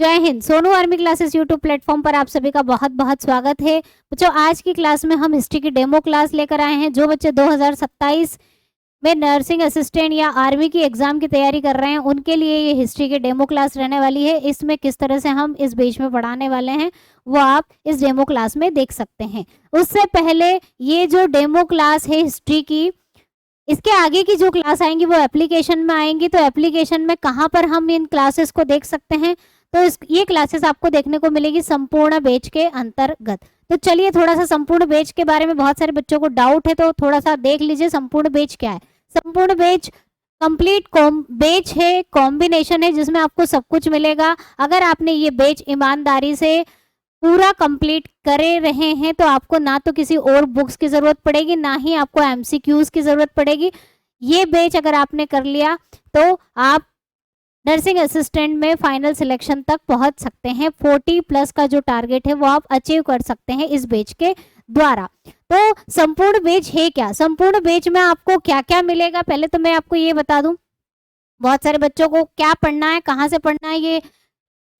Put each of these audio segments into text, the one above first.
जय Hind. Sonu army classes YouTube platform पर आप सभी का बहुत बहुत स्वागत है। बच्चों, आज की क्लास में हम हिस्ट्री की डेमो क्लास लेकर आए हैं। जो बच्चे 2027 में नर्सिंग असिस्टेंट या आर्मी की एग्जाम की तैयारी कर रहे हैं उनके लिए ये हिस्ट्री की डेमो क्लास रहने वाली है। इसमें किस तरह से हम इस बेच में पढ़ाने वाले हैं वो आप इस डेमो क्लास में देख सकते हैं। उससे पहले ये जो डेमो क्लास है हिस्ट्री की, इसके आगे की जो क्लास आएंगी वो एप्लीकेशन में आएंगी। तो एप्लीकेशन में कहाँ पर हम इन क्लासेस को देख सकते हैं? तो ये क्लासेस आपको देखने को मिलेगी संपूर्ण बैच के अंतर्गत। तो चलिए थोड़ा सा संपूर्ण बैच के बारे में बहुत सारे बच्चों को डाउट है, तो थोड़ा सा देख लीजिए संपूर्ण बैच क्या है। संपूर्ण बैच कंप्लीट बैच है, कॉम्बिनेशन है जिसमें आपको सब कुछ मिलेगा। अगर आपने ये बैच ईमानदारी से पूरा कंप्लीट करे रहे हैं तो आपको ना तो किसी और बुक्स की जरूरत पड़ेगी, ना ही आपको एमसीक्यूज की जरूरत पड़ेगी। ये बैच अगर आपने कर लिया तो आप नर्सिंग असिस्टेंट में फाइनल सिलेक्शन तक पहुंच सकते हैं। 40 प्लस का जो टारगेट है वो आप अचीव कर सकते हैं इस बैच के द्वारा। तो संपूर्ण बैच है क्या? संपूर्ण बैच में आपको क्या क्या मिलेगा पहले तो मैं आपको ये बता दूं। बहुत सारे बच्चों को क्या पढ़ना है, कहाँ से पढ़ना है, ये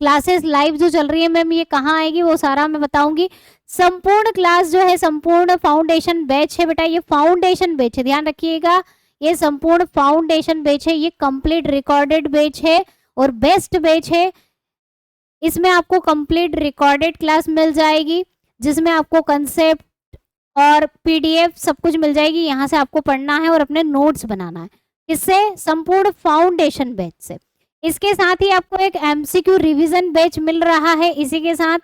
क्लासेस लाइव जो चल रही है मैम ये कहाँ आएगी वो सारा मैं बताऊंगी। संपूर्ण क्लास जो है संपूर्ण फाउंडेशन बैच है बेटा, ये फाउंडेशन बैच है, ध्यान रखिएगा। ये संपूर्ण फाउंडेशन बैच है, ये कंप्लीट रिकॉर्डेड बैच है और बेस्ट बैच है। इसमें आपको कंप्लीट रिकॉर्डेड क्लास मिल जाएगी जिसमें आपको कंसेप्ट और पीडीएफ सब कुछ मिल जाएगी। यहाँ से आपको पढ़ना है और अपने नोट्स बनाना है। इससे संपूर्ण फाउंडेशन बैच से इसके साथ ही आपको एक एमसीक्यू रिवीजन बैच मिल रहा है। इसी के साथ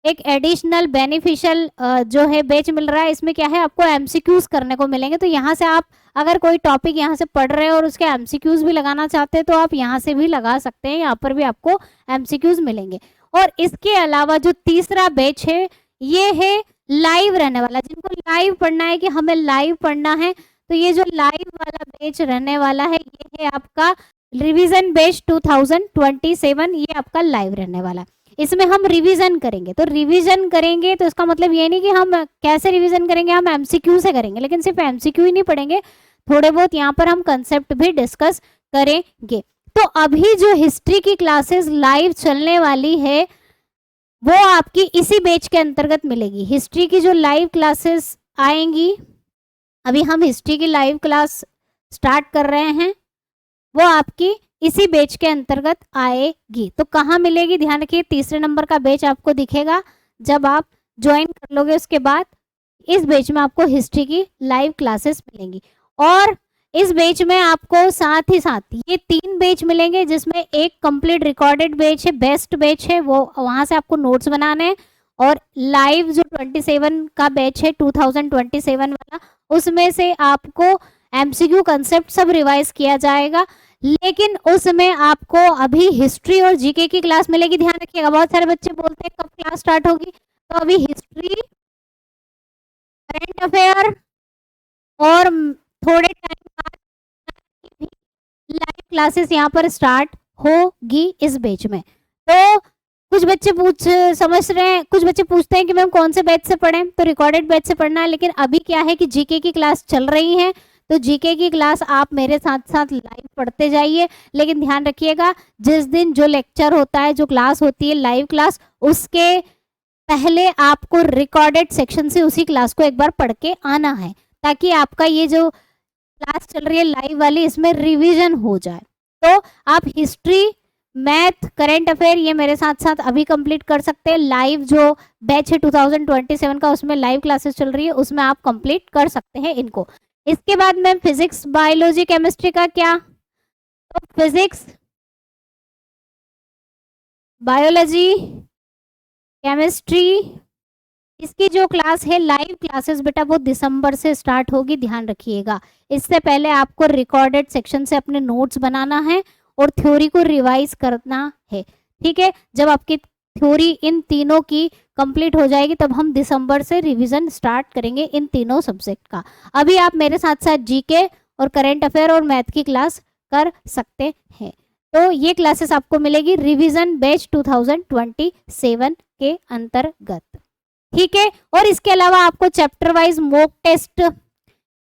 एक एडिशनल बेनिफिशियल जो है बैच मिल रहा है। इसमें क्या है, आपको एमसीक्यूज करने को मिलेंगे। तो यहाँ से आप अगर कोई टॉपिक यहाँ से पढ़ रहे हैं और उसके एमसीक्यूज भी लगाना चाहते हैं तो आप यहाँ से भी लगा सकते हैं, यहाँ पर भी आपको एमसीक्यूज मिलेंगे। और इसके अलावा जो तीसरा बैच है ये है लाइव रहने वाला। जिनको लाइव पढ़ना है कि हमें लाइव पढ़ना है तो ये जो लाइव वाला बैच रहने वाला है ये है आपका रिवीजन बैच 2027। ये आपका लाइव रहने वाला। इसमें हम रिवीजन करेंगे। तो रिवीजन करेंगे तो इसका मतलब ये नहीं कि हम कैसे रिवीजन करेंगे, हम एमसीक्यू से करेंगे, लेकिन सिर्फ एमसीक्यू ही नहीं पढ़ेंगे, थोड़े बहुत यहाँ पर हम कंसेप्ट भी डिस्कस करेंगे। तो अभी जो हिस्ट्री की क्लासेस लाइव चलने वाली है वो आपकी इसी बैच के अंतर्गत मिलेगी। हिस्ट्री की जो लाइव क्लासेस आएंगी, अभी हम हिस्ट्री की लाइव क्लास स्टार्ट कर रहे हैं, वो आपकी इसी बैच के अंतर्गत आएगी। तो कहाँ मिलेगी, ध्यान रखिए, तीसरे नंबर का बैच आपको दिखेगा जब आप ज्वाइन कर लोगे। उसके बाद इस बैच में आपको हिस्ट्री की लाइव क्लासेस मिलेंगी। और इस बैच में आपको साथ ही साथ ये 3 बैच मिलेंगे जिसमें एक कंप्लीट रिकॉर्डेड बैच है, बेस्ट बैच है, वो वहां से आपको नोट्स बनाने हैं। और लाइव जो 27 का बैच है 2027 वाला, उसमें से आपको एमसीक्यू कंसेप्ट सब रिवाइज किया जाएगा। लेकिन उसमें आपको अभी हिस्ट्री और जीके की क्लास मिलेगी। ध्यान रखिएगा, बहुत सारे बच्चे बोलते हैं कब क्लास स्टार्ट होगी, तो अभी हिस्ट्री, करंट अफेयर और थोड़े टाइम बाद लाइव क्लासेस यहाँ पर स्टार्ट होगी इस बैच में। तो कुछ बच्चे समझ रहे हैं, कुछ बच्चे पूछते हैं कि मैम कौन से बैच से पढ़ें, तो रिकॉर्डेड बैच से पढ़ना है। लेकिन अभी क्या है कि जीके की क्लास चल रही है, तो जीके की क्लास आप मेरे साथ साथ लाइव पढ़ते जाइए। लेकिन ध्यान रखिएगा, जिस दिन जो लेक्चर होता है, जो क्लास होती है लाइव क्लास, उसके पहले आपको रिकॉर्डेड सेक्शन से उसी क्लास को एक बार पढ़ के आना है, ताकि आपका ये जो क्लास चल रही है लाइव वाली इसमें रिवीजन हो जाए। तो आप हिस्ट्री, मैथ, करंट अफेयर ये मेरे साथ साथ अभी कंप्लीट कर सकते हैं। लाइव जो बैच है 2027 का, उसमें लाइव क्लासेस चल रही है, उसमें आप कंप्लीट कर सकते हैं इनको। इसके बाद में फिजिक्स, बायोलॉजी, केमिस्ट्री का क्या, तो फिजिक्स, बायोलॉजी, केमिस्ट्री, इसकी जो क्लास है लाइव क्लासेस बेटा वो दिसंबर से स्टार्ट होगी, ध्यान रखिएगा। इससे पहले आपको रिकॉर्डेड सेक्शन से अपने नोट्स बनाना है और थ्योरी को रिवाइज करना है, ठीक है। जब आपकी थ्योरी इन तीनों की कंप्लीट हो जाएगी तब हम दिसंबर से रिवीजन स्टार्ट करेंगे इन तीनों सब्जेक्ट का। अभी आप मेरे साथ साथ जीके और करंट अफेयर और मैथ की क्लास कर सकते हैं। तो ये क्लासेस आपको मिलेगी रिवीजन बैच 2027 के अंतर्गत, ठीक है। और इसके अलावा आपको चैप्टर वाइज मॉक टेस्ट,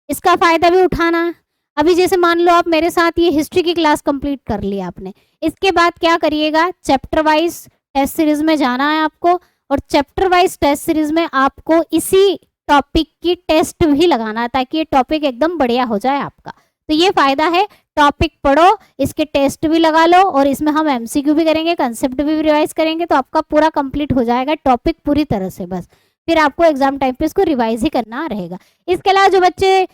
इसका फायदा भी उठाना है। अभी जैसे मान लो आप मेरे साथ ये हिस्ट्री की क्लास कंप्लीट कर ली आपने, इसके बाद क्या करिएगा, चैप्टर वाइज टेस्ट सीरीज में जाना है आपको, और चैप्टर वाइज टेस्ट सीरीज में आपको इसी टॉपिक की टेस्ट भी लगाना है ताकि ये टॉपिक एकदम बढ़िया हो जाए आपका। तो ये फायदा है, टॉपिक पढ़ो, इसके टेस्ट भी लगा लो, और इसमें हम एमसीक्यू भी करेंगे, कंसेप्ट भी रिवाइज करेंगे, तो आपका पूरा कंप्लीट हो जाएगा टॉपिक पूरी तरह से। बस फिर आपको एग्जाम टाइम पे इसको रिवाइज ही करना रहेगा। इसके अलावा जो बच्चे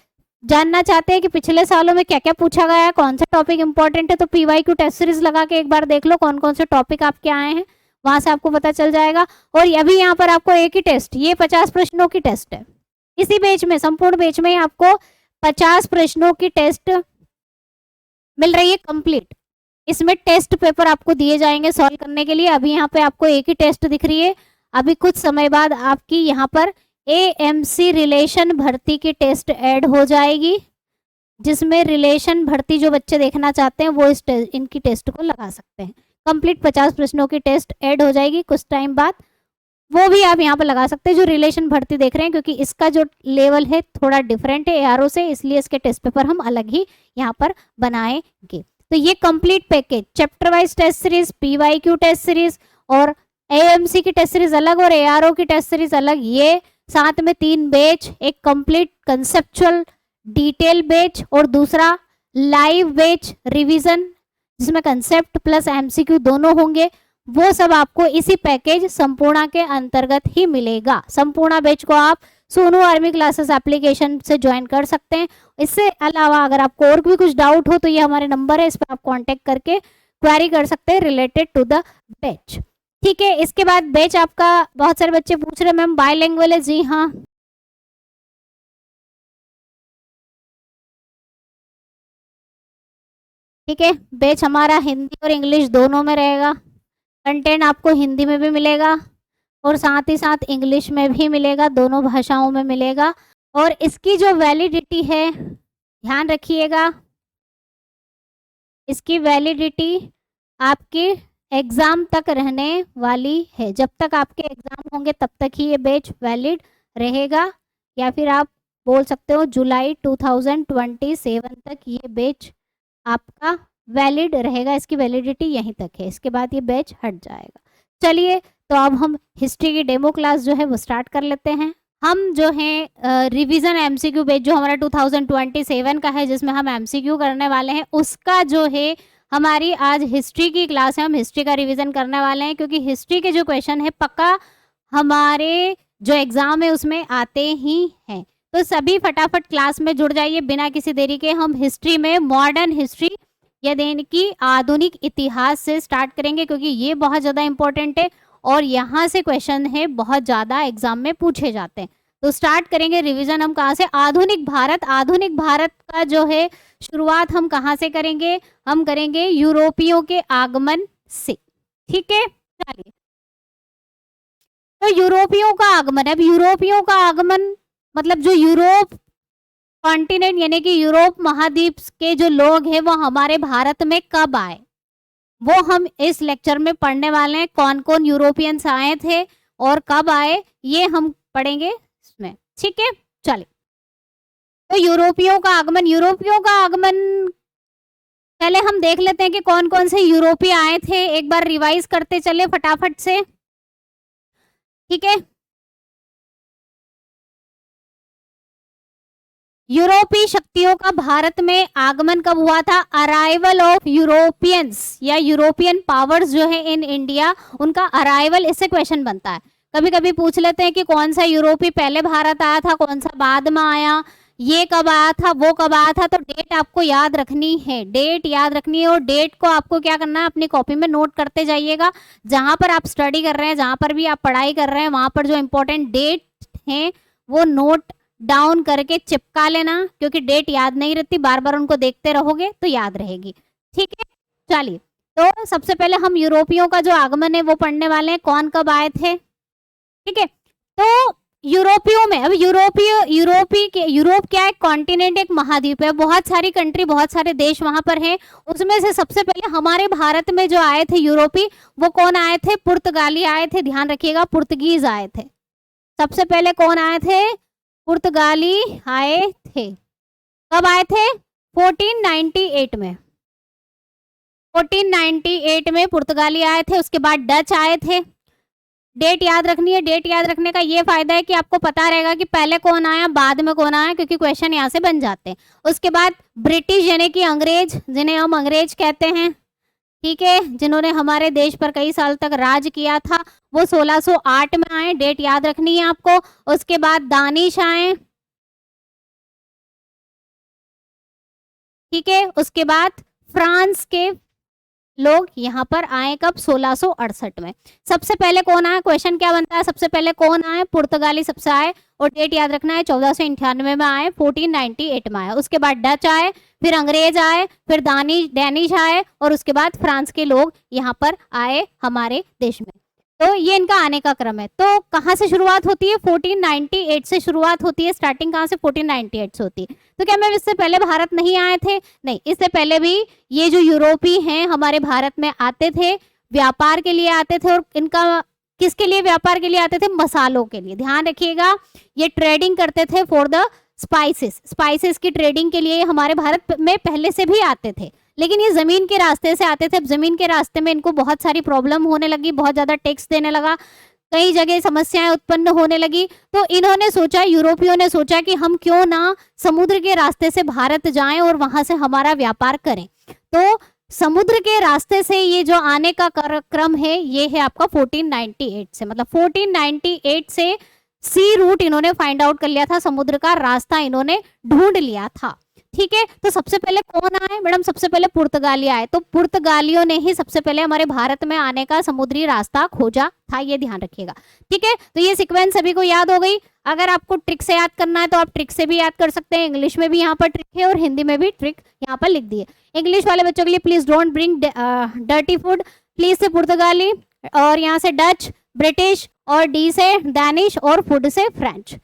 जानना चाहते हैं कि पिछले सालों में क्या क्या पूछा गया है, कौन सा टॉपिक इंपॉर्टेंट है, तो पीवाईक्यू टेस्ट सीरीज लगा के एक बार देख लो कौन कौन से टॉपिक आपके आए हैं, वहां से आपको पता चल जाएगा। और अभी यहाँ पर आपको एक ही टेस्ट, ये 50 प्रश्नों की टेस्ट है, इसी बैच में, संपूर्ण बैच में आपको 50 प्रश्नों की टेस्ट मिल रही है कंप्लीट। इसमें टेस्ट पेपर आपको दिए जाएंगे सॉल्व करने के लिए। अभी यहाँ पे आपको एक ही टेस्ट दिख रही है, अभी कुछ समय बाद आपकी यहाँ पर एएमसी रिलेशन भर्ती की टेस्ट ऐड हो जाएगी, जिसमें रिलेशन भर्ती जो बच्चे देखना चाहते हैं वो इनकी टेस्ट को लगा सकते हैं। कंप्लीट 50 प्रश्नों की टेस्ट ऐड हो जाएगी कुछ टाइम बाद, वो भी आप यहाँ पर लगा सकते हैं जो रिलेशन भर्ती देख रहे हैं, क्योंकि इसका जो लेवल है थोड़ा डिफरेंट है एआरओ से, इसलिए इसके टेस्ट पेपर हम अलग ही यहाँ पर बनाएंगे। तो ये complete package, chapter wise test series, PYQ test series और एएमसी की टेस्ट सीरीज अलग और एआरओ की टेस्ट सीरीज अलग, ये साथ में 3 बैच, एक कंप्लीट कंसेप्चुअल डिटेल बैच और दूसरा लाइव बैच रिवीजन, जिसमें कंसेप्ट प्लस एमसीक्यू दोनों होंगे, वो सब आपको इसी पैकेज संपूर्णा के अंतर्गत ही मिलेगा। संपूर्णा बैच को आप सोनू आर्मी क्लासेस एप्लीकेशन से ज्वाइन कर सकते हैं। इससे अलावा अगर आपको और भी कुछ डाउट हो तो ये हमारे नंबर है, इस पर आप कांटेक्ट करके क्वेरी कर सकते हैं रिलेटेड टू द बैच। ठीक है, इसके बाद बैच आपका, बहुत सारे बच्चे पूछ रहे हैं मैम बायलैंग्वेज है, जी हाँ, ठीक है, बैच हमारा हिंदी और इंग्लिश दोनों में रहेगा। कंटेंट आपको हिंदी में भी मिलेगा और साथ ही साथ इंग्लिश में भी मिलेगा, दोनों भाषाओं में मिलेगा। और इसकी जो वैलिडिटी है, ध्यान रखिएगा, इसकी वैलिडिटी आपके एग्ज़ाम तक रहने वाली है। जब तक आपके एग्ज़ाम होंगे तब तक ही ये बैच वैलिड रहेगा, या फिर आप बोल सकते हो जुलाई 2027 तक ये बैच आपका वैलिड रहेगा। इसकी वैलिडिटी यहीं तक है, इसके बाद ये बैच हट जाएगा। चलिए, तो अब हम हिस्ट्री की डेमो क्लास जो है वो स्टार्ट कर लेते हैं। हम जो है रिवीजन एमसीक्यू बैच जो हमारा 2027 का है, जिसमें हम एमसीक्यू करने वाले हैं, उसका जो है हमारी आज हिस्ट्री की क्लास है। हम हिस्ट्री का रिवीजन करने वाले हैं, क्योंकि हिस्ट्री के जो क्वेश्चन है पक्का हमारे जो एग्जाम है उसमें आते ही हैं। तो सभी फटाफट क्लास में जुड़ जाइए बिना किसी देरी के। हम हिस्ट्री में मॉडर्न हिस्ट्री यानी कि आधुनिक इतिहास से स्टार्ट करेंगे, क्योंकि ये बहुत ज़्यादा इंपॉर्टेंट है और यहाँ से क्वेश्चन है बहुत ज़्यादा एग्जाम में पूछे जाते हैं। तो स्टार्ट करेंगे रिवीजन हम कहाँ से, आधुनिक भारत। आधुनिक भारत का जो है शुरुआत हम कहाँ से करेंगे, हम करेंगे यूरोपियों के आगमन से। ठीक है, चलिए, तो यूरोपियों का आगमन, अब यूरोपियों का आगमन मतलब जो यूरोप कॉन्टिनेंट यानी कि यूरोप महाद्वीप के जो लोग हैं वो हमारे भारत में कब आए, वो हम इस लेक्चर में पढ़ने वाले हैं। कौन कौन यूरोपियंस आए थे और कब आए, ये हम पढ़ेंगे इसमें। ठीक है, चलिए, तो यूरोपियों का आगमन, यूरोपियों का आगमन पहले हम देख लेते हैं कि कौन कौन से यूरोपीय आए थे। एक बार रिवाइज करते चले फटाफट से। ठीक है, यूरोपीय शक्तियों का भारत में आगमन कब हुआ था, अराइवल ऑफ यूरोपियंस या यूरोपियन पावर्स जो है इन इंडिया, उनका अराइवल, इससे क्वेश्चन बनता है। कभी कभी पूछ लेते हैं कि कौन सा यूरोपीय पहले भारत आया था, कौन सा बाद में आया, ये कब आया था, वो कब आया था। तो डेट आपको याद रखनी है, डेट याद रखनी है, और डेट को आपको क्या करना है, अपनी कॉपी में नोट करते जाइएगा। जहां पर आप स्टडी कर रहे हैं, जहां पर भी आप पढ़ाई कर रहे हैं, वहां पर जो इंपॉर्टेंट डेट है वो नोट डाउन करके चिपका लेना, क्योंकि डेट याद नहीं रहती, बार बार उनको देखते रहोगे तो याद रहेगी। ठीक है, चलिए, तो सबसे पहले हम यूरोपियों का जो आगमन है वो पढ़ने वाले हैं, कौन कब आए थे। ठीक है, तो यूरोपियों में, अब यूरोप क्या है, कॉन्टिनेंट, एक महाद्वीप है, बहुत सारी कंट्री, बहुत सारे देश वहां पर हैं। उसमें से सबसे पहले हमारे भारत में जो आए थे यूरोपी, वो कौन आए थे, पुर्तगाली आए थे। ध्यान रखिएगा, पुर्तगीज आए थे। सबसे पहले कौन आए थे, पुर्तगाली आए थे। कब आए थे, 1498 में 1498 में पुर्तगाली आए थे, उसके बाद डच आए थे। डेट याद रखनी है। डेट याद रखने का ये फायदा है कि आपको पता रहेगा कि पहले कौन आया बाद में कौन आया, क्योंकि क्वेश्चन यहाँ से बन जाते हैं। उसके बाद ब्रिटिश यानी कि अंग्रेज, जिन्हें हम अंग्रेज कहते हैं, ठीक है, जिन्होंने हमारे देश पर कई साल तक राज किया था, वो 1608 में आए। डेट याद रखनी है आपको। उसके बाद दानिश आए, ठीक है। उसके बाद फ्रांस के लोग यहाँ पर आए कब? 1668 में। सबसे पहले कौन आया? क्वेश्चन क्या बनता है? सबसे पहले कौन आए? पुर्तगाली सबसे आए, और डेट याद रखना है 1498 में आए, 1498 में आए। उसके बाद डच आए, फिर अंग्रेज आए, फिर डैनिश आए, और उसके बाद फ्रांस के लोग यहाँ पर आए हमारे देश में। तो ये इनका आने का क्रम है। तो कहाँ से शुरुआत होती है? 1498 से शुरुआत होती है। स्टार्टिंग कहाँ से? 1498 से होती है। तो क्या मैं इससे पहले भारत नहीं आए थे? नहीं, इससे पहले भी ये जो यूरोपीय हैं हमारे भारत में आते थे, व्यापार के लिए आते थे। और इनका किसके लिए व्यापार के लिए आते थे? मसालों के लिए। ध्यान रखिएगा, ये ट्रेडिंग करते थे फॉर द स्पाइसेस की ट्रेडिंग के लिए हमारे भारत में पहले से भी आते थे, लेकिन ये जमीन के रास्ते से आते थे। अब जमीन के रास्ते में इनको बहुत सारी प्रॉब्लम होने लगी, बहुत ज्यादा टैक्स देने लगा, कई जगह समस्याएं उत्पन्न होने लगी। तो इन्होंने सोचा, यूरोपियों ने सोचा कि हम क्यों ना समुद्र के रास्ते से भारत जाएं और वहां से हमारा व्यापार करें। तो समुद्र के रास्ते से ये जो आने का क्रम है, ये है आपका 1498 से, मतलब 1498 से सी रूट इन्होंने फाइंड आउट कर लिया था, समुद्र का रास्ता इन्होंने ढूंढ लिया था। ठीक है, तो सबसे पहले कौन आए मैडम? सबसे पहले पुर्तगाली आए। तो पुर्तगालियों ने ही सबसे पहले हमारे भारत में आने का समुद्री रास्ता खोजा था, ये ध्यान रखिएगा। ठीक है, तो ये सीक्वेंस सभी को याद हो गई। अगर आपको ट्रिक से याद करना है तो आप ट्रिक से भी याद कर सकते हैं। इंग्लिश में भी यहाँ पर ट्रिक है और हिंदी में भी ट्रिक यहाँ पर लिख दी है। इंग्लिश वाले बच्चों के लिए please don't bring dirty food, please से पुर्तगाली, और यहाँ से डच, ब्रिटिश, और डी से डैनिश, और फूड से फ्रेंच।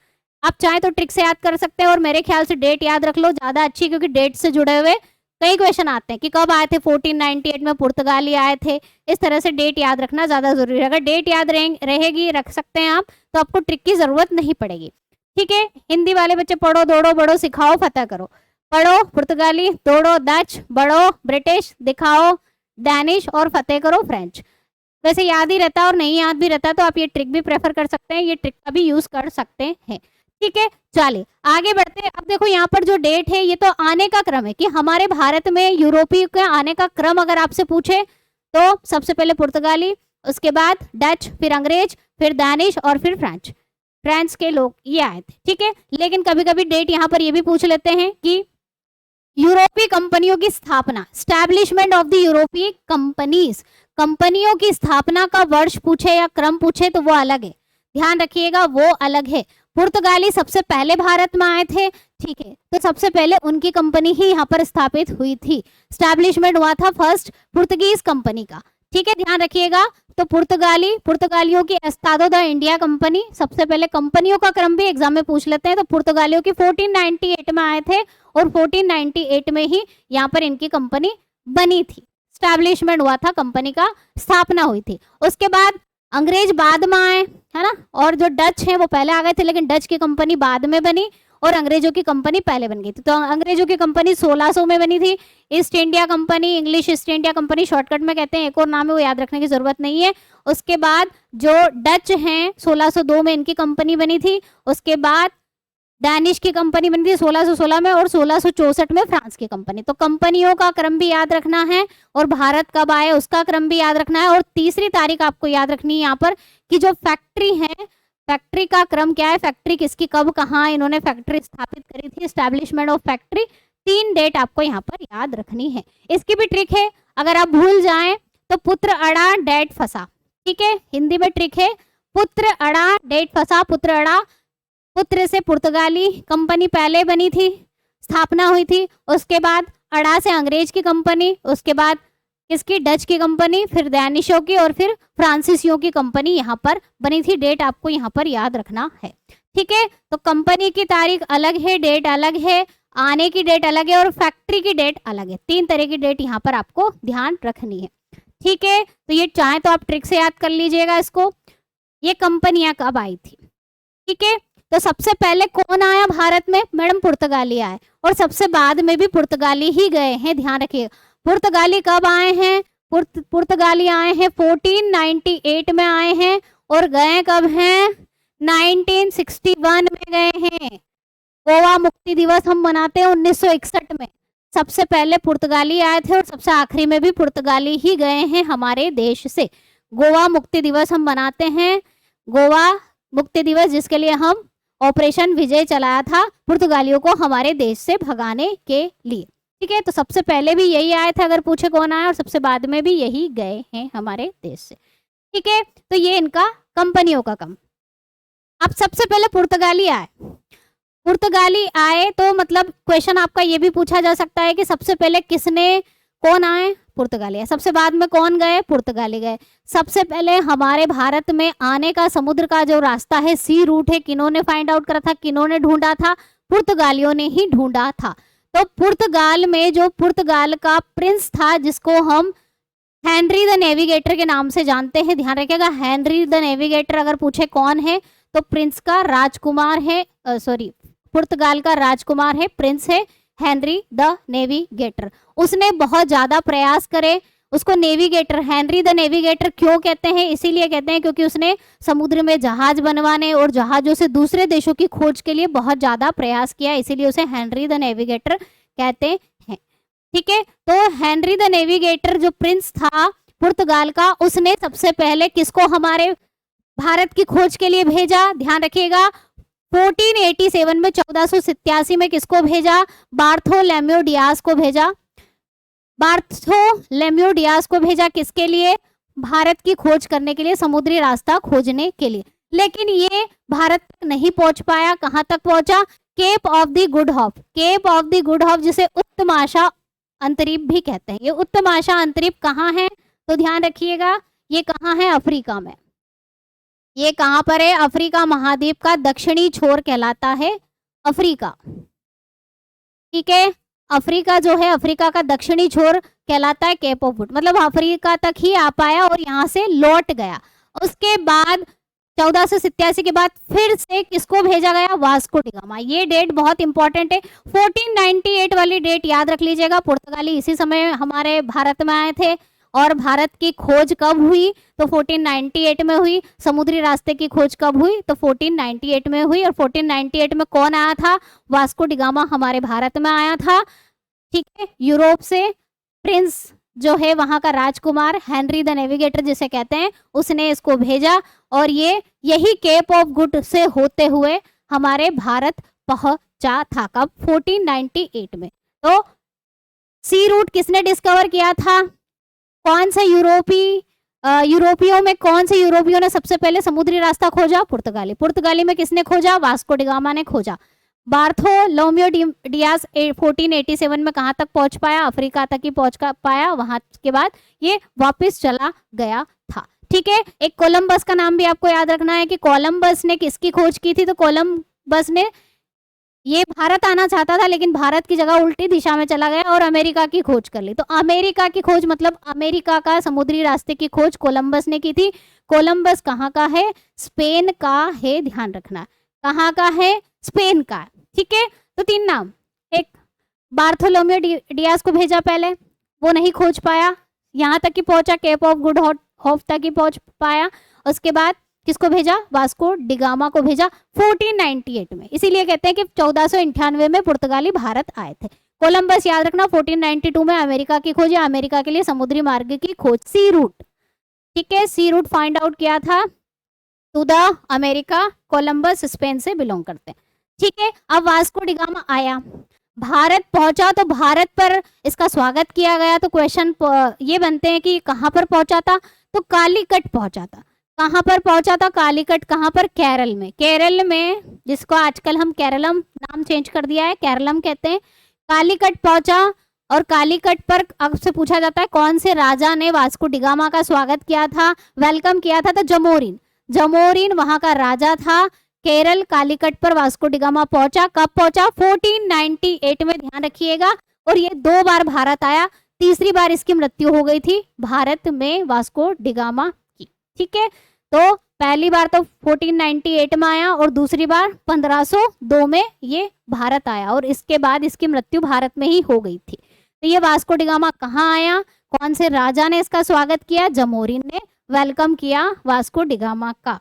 आप चाहे तो ट्रिक से याद कर सकते हैं, और मेरे ख्याल से डेट याद रख लो, ज्यादा अच्छी, क्योंकि डेट से जुड़े हुए कई क्वेश्चन आते हैं कि कब आए थे। 1498 में पुर्तगाली आए थे। इस तरह से डेट याद रखना ज्यादा जरूरी है। अगर डेट याद रहेगी, रख सकते हैं आप, तो आपको ट्रिक की जरूरत नहीं पड़ेगी। ठीक है, हिंदी वाले बच्चे पढ़ो, दौड़ो, बढ़ो, सिखाओ, फतेह करो। पढ़ो पुर्तगाली, दौड़ो डच, बढ़ो ब्रिटिश, दिखाओ डैनिश, और फतेह करो फ्रेंच। वैसे याद ही रहता है और नहीं याद भी रहता है, तो आप ये ट्रिक भी प्रेफर कर सकते हैं, ये ट्रिक का भी यूज कर सकते हैं। ठीक है, चलिए आगे बढ़ते हैं। अब देखो यहाँ पर जो डेट है, ये तो आने का क्रम है कि हमारे भारत में यूरोपीय के आने का क्रम अगर आपसे पूछे तो सबसे पहले पुर्तगाली, उसके बाद डच, फिर अंग्रेज, फिर डैनिश, और फिर फ्रांस के लोग ये आए थे। ठीक है, लेकिन कभी कभी डेट यहाँ पर ये भी पूछ लेते हैं कि यूरोपीय कंपनियों की स्थापना, स्टैब्लिशमेंट ऑफ द यूरोपीय कंपनीज, कंपनियों की स्थापना का वर्ष पूछे या क्रम पूछे तो वो अलग है। ध्यान रखिएगा, वो अलग है। पुर्तगाली सबसे पहले भारत में आए थे, ठीक है, तो सबसे पहले उनकी कंपनी ही यहाँ पर स्थापित हुई थी। स्टैब्लिशमेंट हुआ था फर्स्ट पुर्तगीज कंपनी का। ठीक है, ध्यान रखिएगा। तो पुर्तगालियों की एस्तादो द इंडिया कंपनी, सबसे पहले कंपनियों का क्रम भी एग्जाम में पूछ लेते हैं। तो पुर्तगालियों की 1498 में आए थे, और 1498 में ही यहाँ पर इनकी कंपनी बनी थी, स्टैब्लिशमेंट हुआ था, कंपनी का स्थापना हुई थी। उसके बाद अंग्रेज बाद में आए, है ना, और जो डच हैं वो पहले आ गए थे, लेकिन डच की कंपनी बाद में बनी और अंग्रेजों की कंपनी पहले बन गई थी। तो अंग्रेजों की कंपनी 1600 में बनी थी। East India company, English east India company shortcut में कहते हैं, एक और नाम है वो याद रखने की जरूरत नहीं है। उसके बाद जो डच हैं 1602 में इनकी कंपनी बनी थी। उसके बाद डैनिश की कंपनी बनी थी 1616 में, और 1664 में फ्रांस की कंपनी। तो कंपनियों का क्रम भी याद रखना है, और भारत कब आए उसका क्रम भी याद रखना है। और तीसरी तारीख आपको याद रखनी है यहाँ पर कि जो फैक्ट्री है, फैक्ट्री का क्रम क्या है, फैक्ट्री किसकी कब कहाँ इन्होंने फैक्ट्री स्थापित करी थी, स्टैब्लिशमेंट ऑफ फैक्ट्री। 3 डेट आपको यहाँ पर याद रखनी है। इसकी भी ट्रिक है, अगर आप भूल जाएं तो पुत्र अड़ा डेट फंसा। ठीक है, हिंदी में ट्रिक है, पुत्र अड़ा डेट फंसा। पुत्र अड़ा, पुत्र से पुर्तगाली कंपनी पहले बनी थी, स्थापना हुई थी। उसके बाद अड़ा से अंग्रेज की कंपनी, उसके बाद किसकी, डच की कंपनी, फिर डैनिशों की, और फिर फ्रांसीसियों की कंपनी यहाँ पर बनी थी। डेट आपको यहाँ पर याद रखना है। ठीक है, तो कंपनी की तारीख अलग है, डेट अलग है, आने की डेट अलग है, और फैक्ट्री की डेट अलग है। 3 तरह की डेट यहाँ पर आपको ध्यान रखनी है। ठीक है, तो ये चाहे तो आप ट्रिक से याद कर लीजिएगा इसको। ये कंपनियां कब आई थी, ठीक है, तो सबसे पहले कौन आया भारत में? मैडम पुर्तगाली आए, और सबसे बाद में भी पुर्तगाली ही गए हैं, ध्यान रखिए। पुर्तगाली कब आए हैं? पुर्तगाली आए हैं 1498 में आए हैं, और गए कब हैं? 1961 में गए हैं। गोवा मुक्ति दिवस हम मनाते हैं 1961 में। सबसे पहले पुर्तगाली आए थे और सबसे आखिरी में भी पुर्तगाली ही गए हैं हमारे देश से। गोवा मुक्ति दिवस हम मनाते हैं, गोवा मुक्ति दिवस, जिसके लिए हम ऑपरेशन विजय चलाया था पुर्तगालियों को हमारे देश से भगाने के लिए। ठीक है, तो सबसे पहले भी यही आए थे अगर पूछे कौन आया, और सबसे बाद में भी यही गए हैं हमारे देश से। ठीक है, तो ये इनका कंपनियों का काम। अब सबसे पहले पुर्तगाली आए, पुर्तगाली आए तो मतलब क्वेश्चन आपका ये भी पूछा जा सकता है कि सबसे पहले किसने, कौन आए? पुर्तगाली आए। सबसे बाद में कौन गए? पुर्तगाली गए। सबसे पहले हमारे भारत में आने का समुद्र का जो रास्ता है, सी रूट है, किन्होंने फाइंड आउट करा था, किन्होंने ढूंढा था? पुर्तगालियों ने ही ढूंढा था। तो पुर्तगाल में जो पुर्तगाल का प्रिंस था, जिसको हम हेनरी द नेविगेटर के नाम से जानते हैं, ध्यान रखिएगा, हेनरी द नेविगेटर अगर पूछे कौन है तो प्रिंस का राजकुमार है, पुर्तगाल का राजकुमार है, प्रिंस है हेनरी द नेविगेटर। उसने बहुत ज्यादा प्रयास करे, उसको नेविगेटर, हेनरी द नेविगेटर क्यों कहते हैं? इसीलिए कहते हैं क्योंकि उसने समुद्र में जहाज बनवाने और जहाजों से दूसरे देशों की खोज के लिए बहुत ज्यादा प्रयास किया, इसीलिए उसे हेनरी द नेविगेटर कहते हैं। ठीक है, तो हेनरी द नेविगेटर जो प्रिंस था पुर्तगाल का, उसने सबसे पहले किसको हमारे भारत की खोज के लिए भेजा? ध्यान रखिएगा, 1487 में, 1487 में किसको भेजा? बार्थोलोमेव डियास को भेजा। बार्थोलोमेव डियास को भेजा किसके लिए? भारत की खोज करने के लिए, समुद्री रास्ता खोजने के लिए। लेकिन ये भारत तक नहीं पहुंच पाया। कहां तक पहुंचा? Cape of the Good Hope. Cape of the Good Hope, जिसे उत्तम आशा अंतरीप भी कहते हैं। ये उत्तम आशा अंतरीप कहाँ है? तो ध्यान रखिएगा, ये कहाँ है? अफ्रीका में। ये कहाँ पर है? अफ्रीका महाद्वीप का दक्षिणी छोर कहलाता है अफ्रीका। ठीक है, अफ्रीका जो है, अफ्रीका का दक्षिणी छोर कहलाता है केप ऑफ गुड, मतलब अफ्रीका तक ही आ पाया और यहाँ से लौट गया। उसके बाद 1487 के बाद फिर से किसको भेजा गया? Vasco da gamma. ये डेट बहुत इंपॉर्टेंट है, 1498 वाली डेट याद रख लीजिएगा। पुर्तगाली इसी समय हमारे भारत में आए थे, और भारत की खोज कब हुई? तो 1498 में हुई। समुद्री रास्ते की खोज कब हुई? तो 1498 में हुई। और 1498 में कौन आया था? वास्को डी गामा हमारे भारत में आया था। ठीक है, यूरोप से प्रिंस जो है, वहां का राजकुमार हेनरी द नेविगेटर जिसे कहते हैं, उसने इसको भेजा, और ये यही केप ऑफ गुड से होते हुए हमारे भारत पहुंचा था। कब? 1498 में। तो सी रूट किसने डिस्कवर किया था? कौन से यूरोपियों में कौन से यूरोपियों ने सबसे पहले समुद्री रास्ता खोजा? पुर्तगाली। पुर्तगाली में किसने खोजा? वास्को डी गामा ने खोजा। बार्थोलोमेव डियास 1487 में कहां तक पहुंच पाया? अफ्रीका तक ही पहुंच पाया। वहां के बाद ये वापस चला गया था। ठीक है, एक कोलंबस का नाम भी आपको याद रखना है कि कोलंबस ने किसकी खोज की थी? तो कोलंबस ने, ये भारत आना चाहता था लेकिन भारत की जगह उल्टी दिशा में चला गया और अमेरिका की खोज कर ली। तो अमेरिका की खोज मतलब अमेरिका का समुद्री रास्ते की खोज कोलंबस ने की थी। कोलंबस कहाँ का है? स्पेन का है, ध्यान रखना। कहाँ का है? स्पेन का। ठीक है, तो तीन नाम। एक, बार्थोलोमेव डियास को भेजा पहले, वो नहीं खोज पाया, यहाँ तक ही पहुंचा, केप ऑफ गुड होप तक ही पहुंच पाया। उसके बाद किसको भेजा? वास्को डी गामा को भेजा 1498 में। इसीलिए कहते हैं कि 1498 में पुर्तगाली भारत आए थे। कोलंबस याद रखना, 1492 में अमेरिका की खोज, या अमेरिका के लिए समुद्री मार्ग की खोज, सी रूट। ठीक है, सी रूट फाइंड आउट किया था to the America. Columbus Spain से बिलोंग करते हैं। ठीक है, अब वास्को डी गामा आया, भारत पहुंचा, तो भारत पर इसका स्वागत किया गया। तो क्वेश्चन ये बनते हैं कि कहाँ पर पहुंचा था? तो कालीकट पहुंचा था। कहाँ पर पहुंचा था? कालीकट। कहाँ पर? केरल में। केरल में, जिसको आजकल हम केरलम नाम चेंज कर दिया है, केरलम कहते हैं। कालीकट पहुंचा, और कालीकट पर अब से पूछा जाता है कौन से राजा ने वास्को डी गामा का स्वागत किया था, वेलकम किया था? तो जमोरिन। जमोरिन वहां का राजा था। केरल, कालीकट पर वास्को डी गामा पहुंचा। कब पहुंचा? 1498 में, ध्यान रखिएगा। और ये 2 बार भारत आया, तीसरी बार इसकी मृत्यु हो गई थी भारत में वास्को डी गामा की। ठीक है, तो पहली बार तो 1498 में आया और दूसरी बार 1502 में ये भारत आया और इसके बाद इसकी मृत्यु भारत में ही हो गई थी। तो ये वास्को डी गामा कहाँ आया, कौन से राजा ने इसका स्वागत किया, जमोरिन ने वेलकम किया वास्को डी गामा का।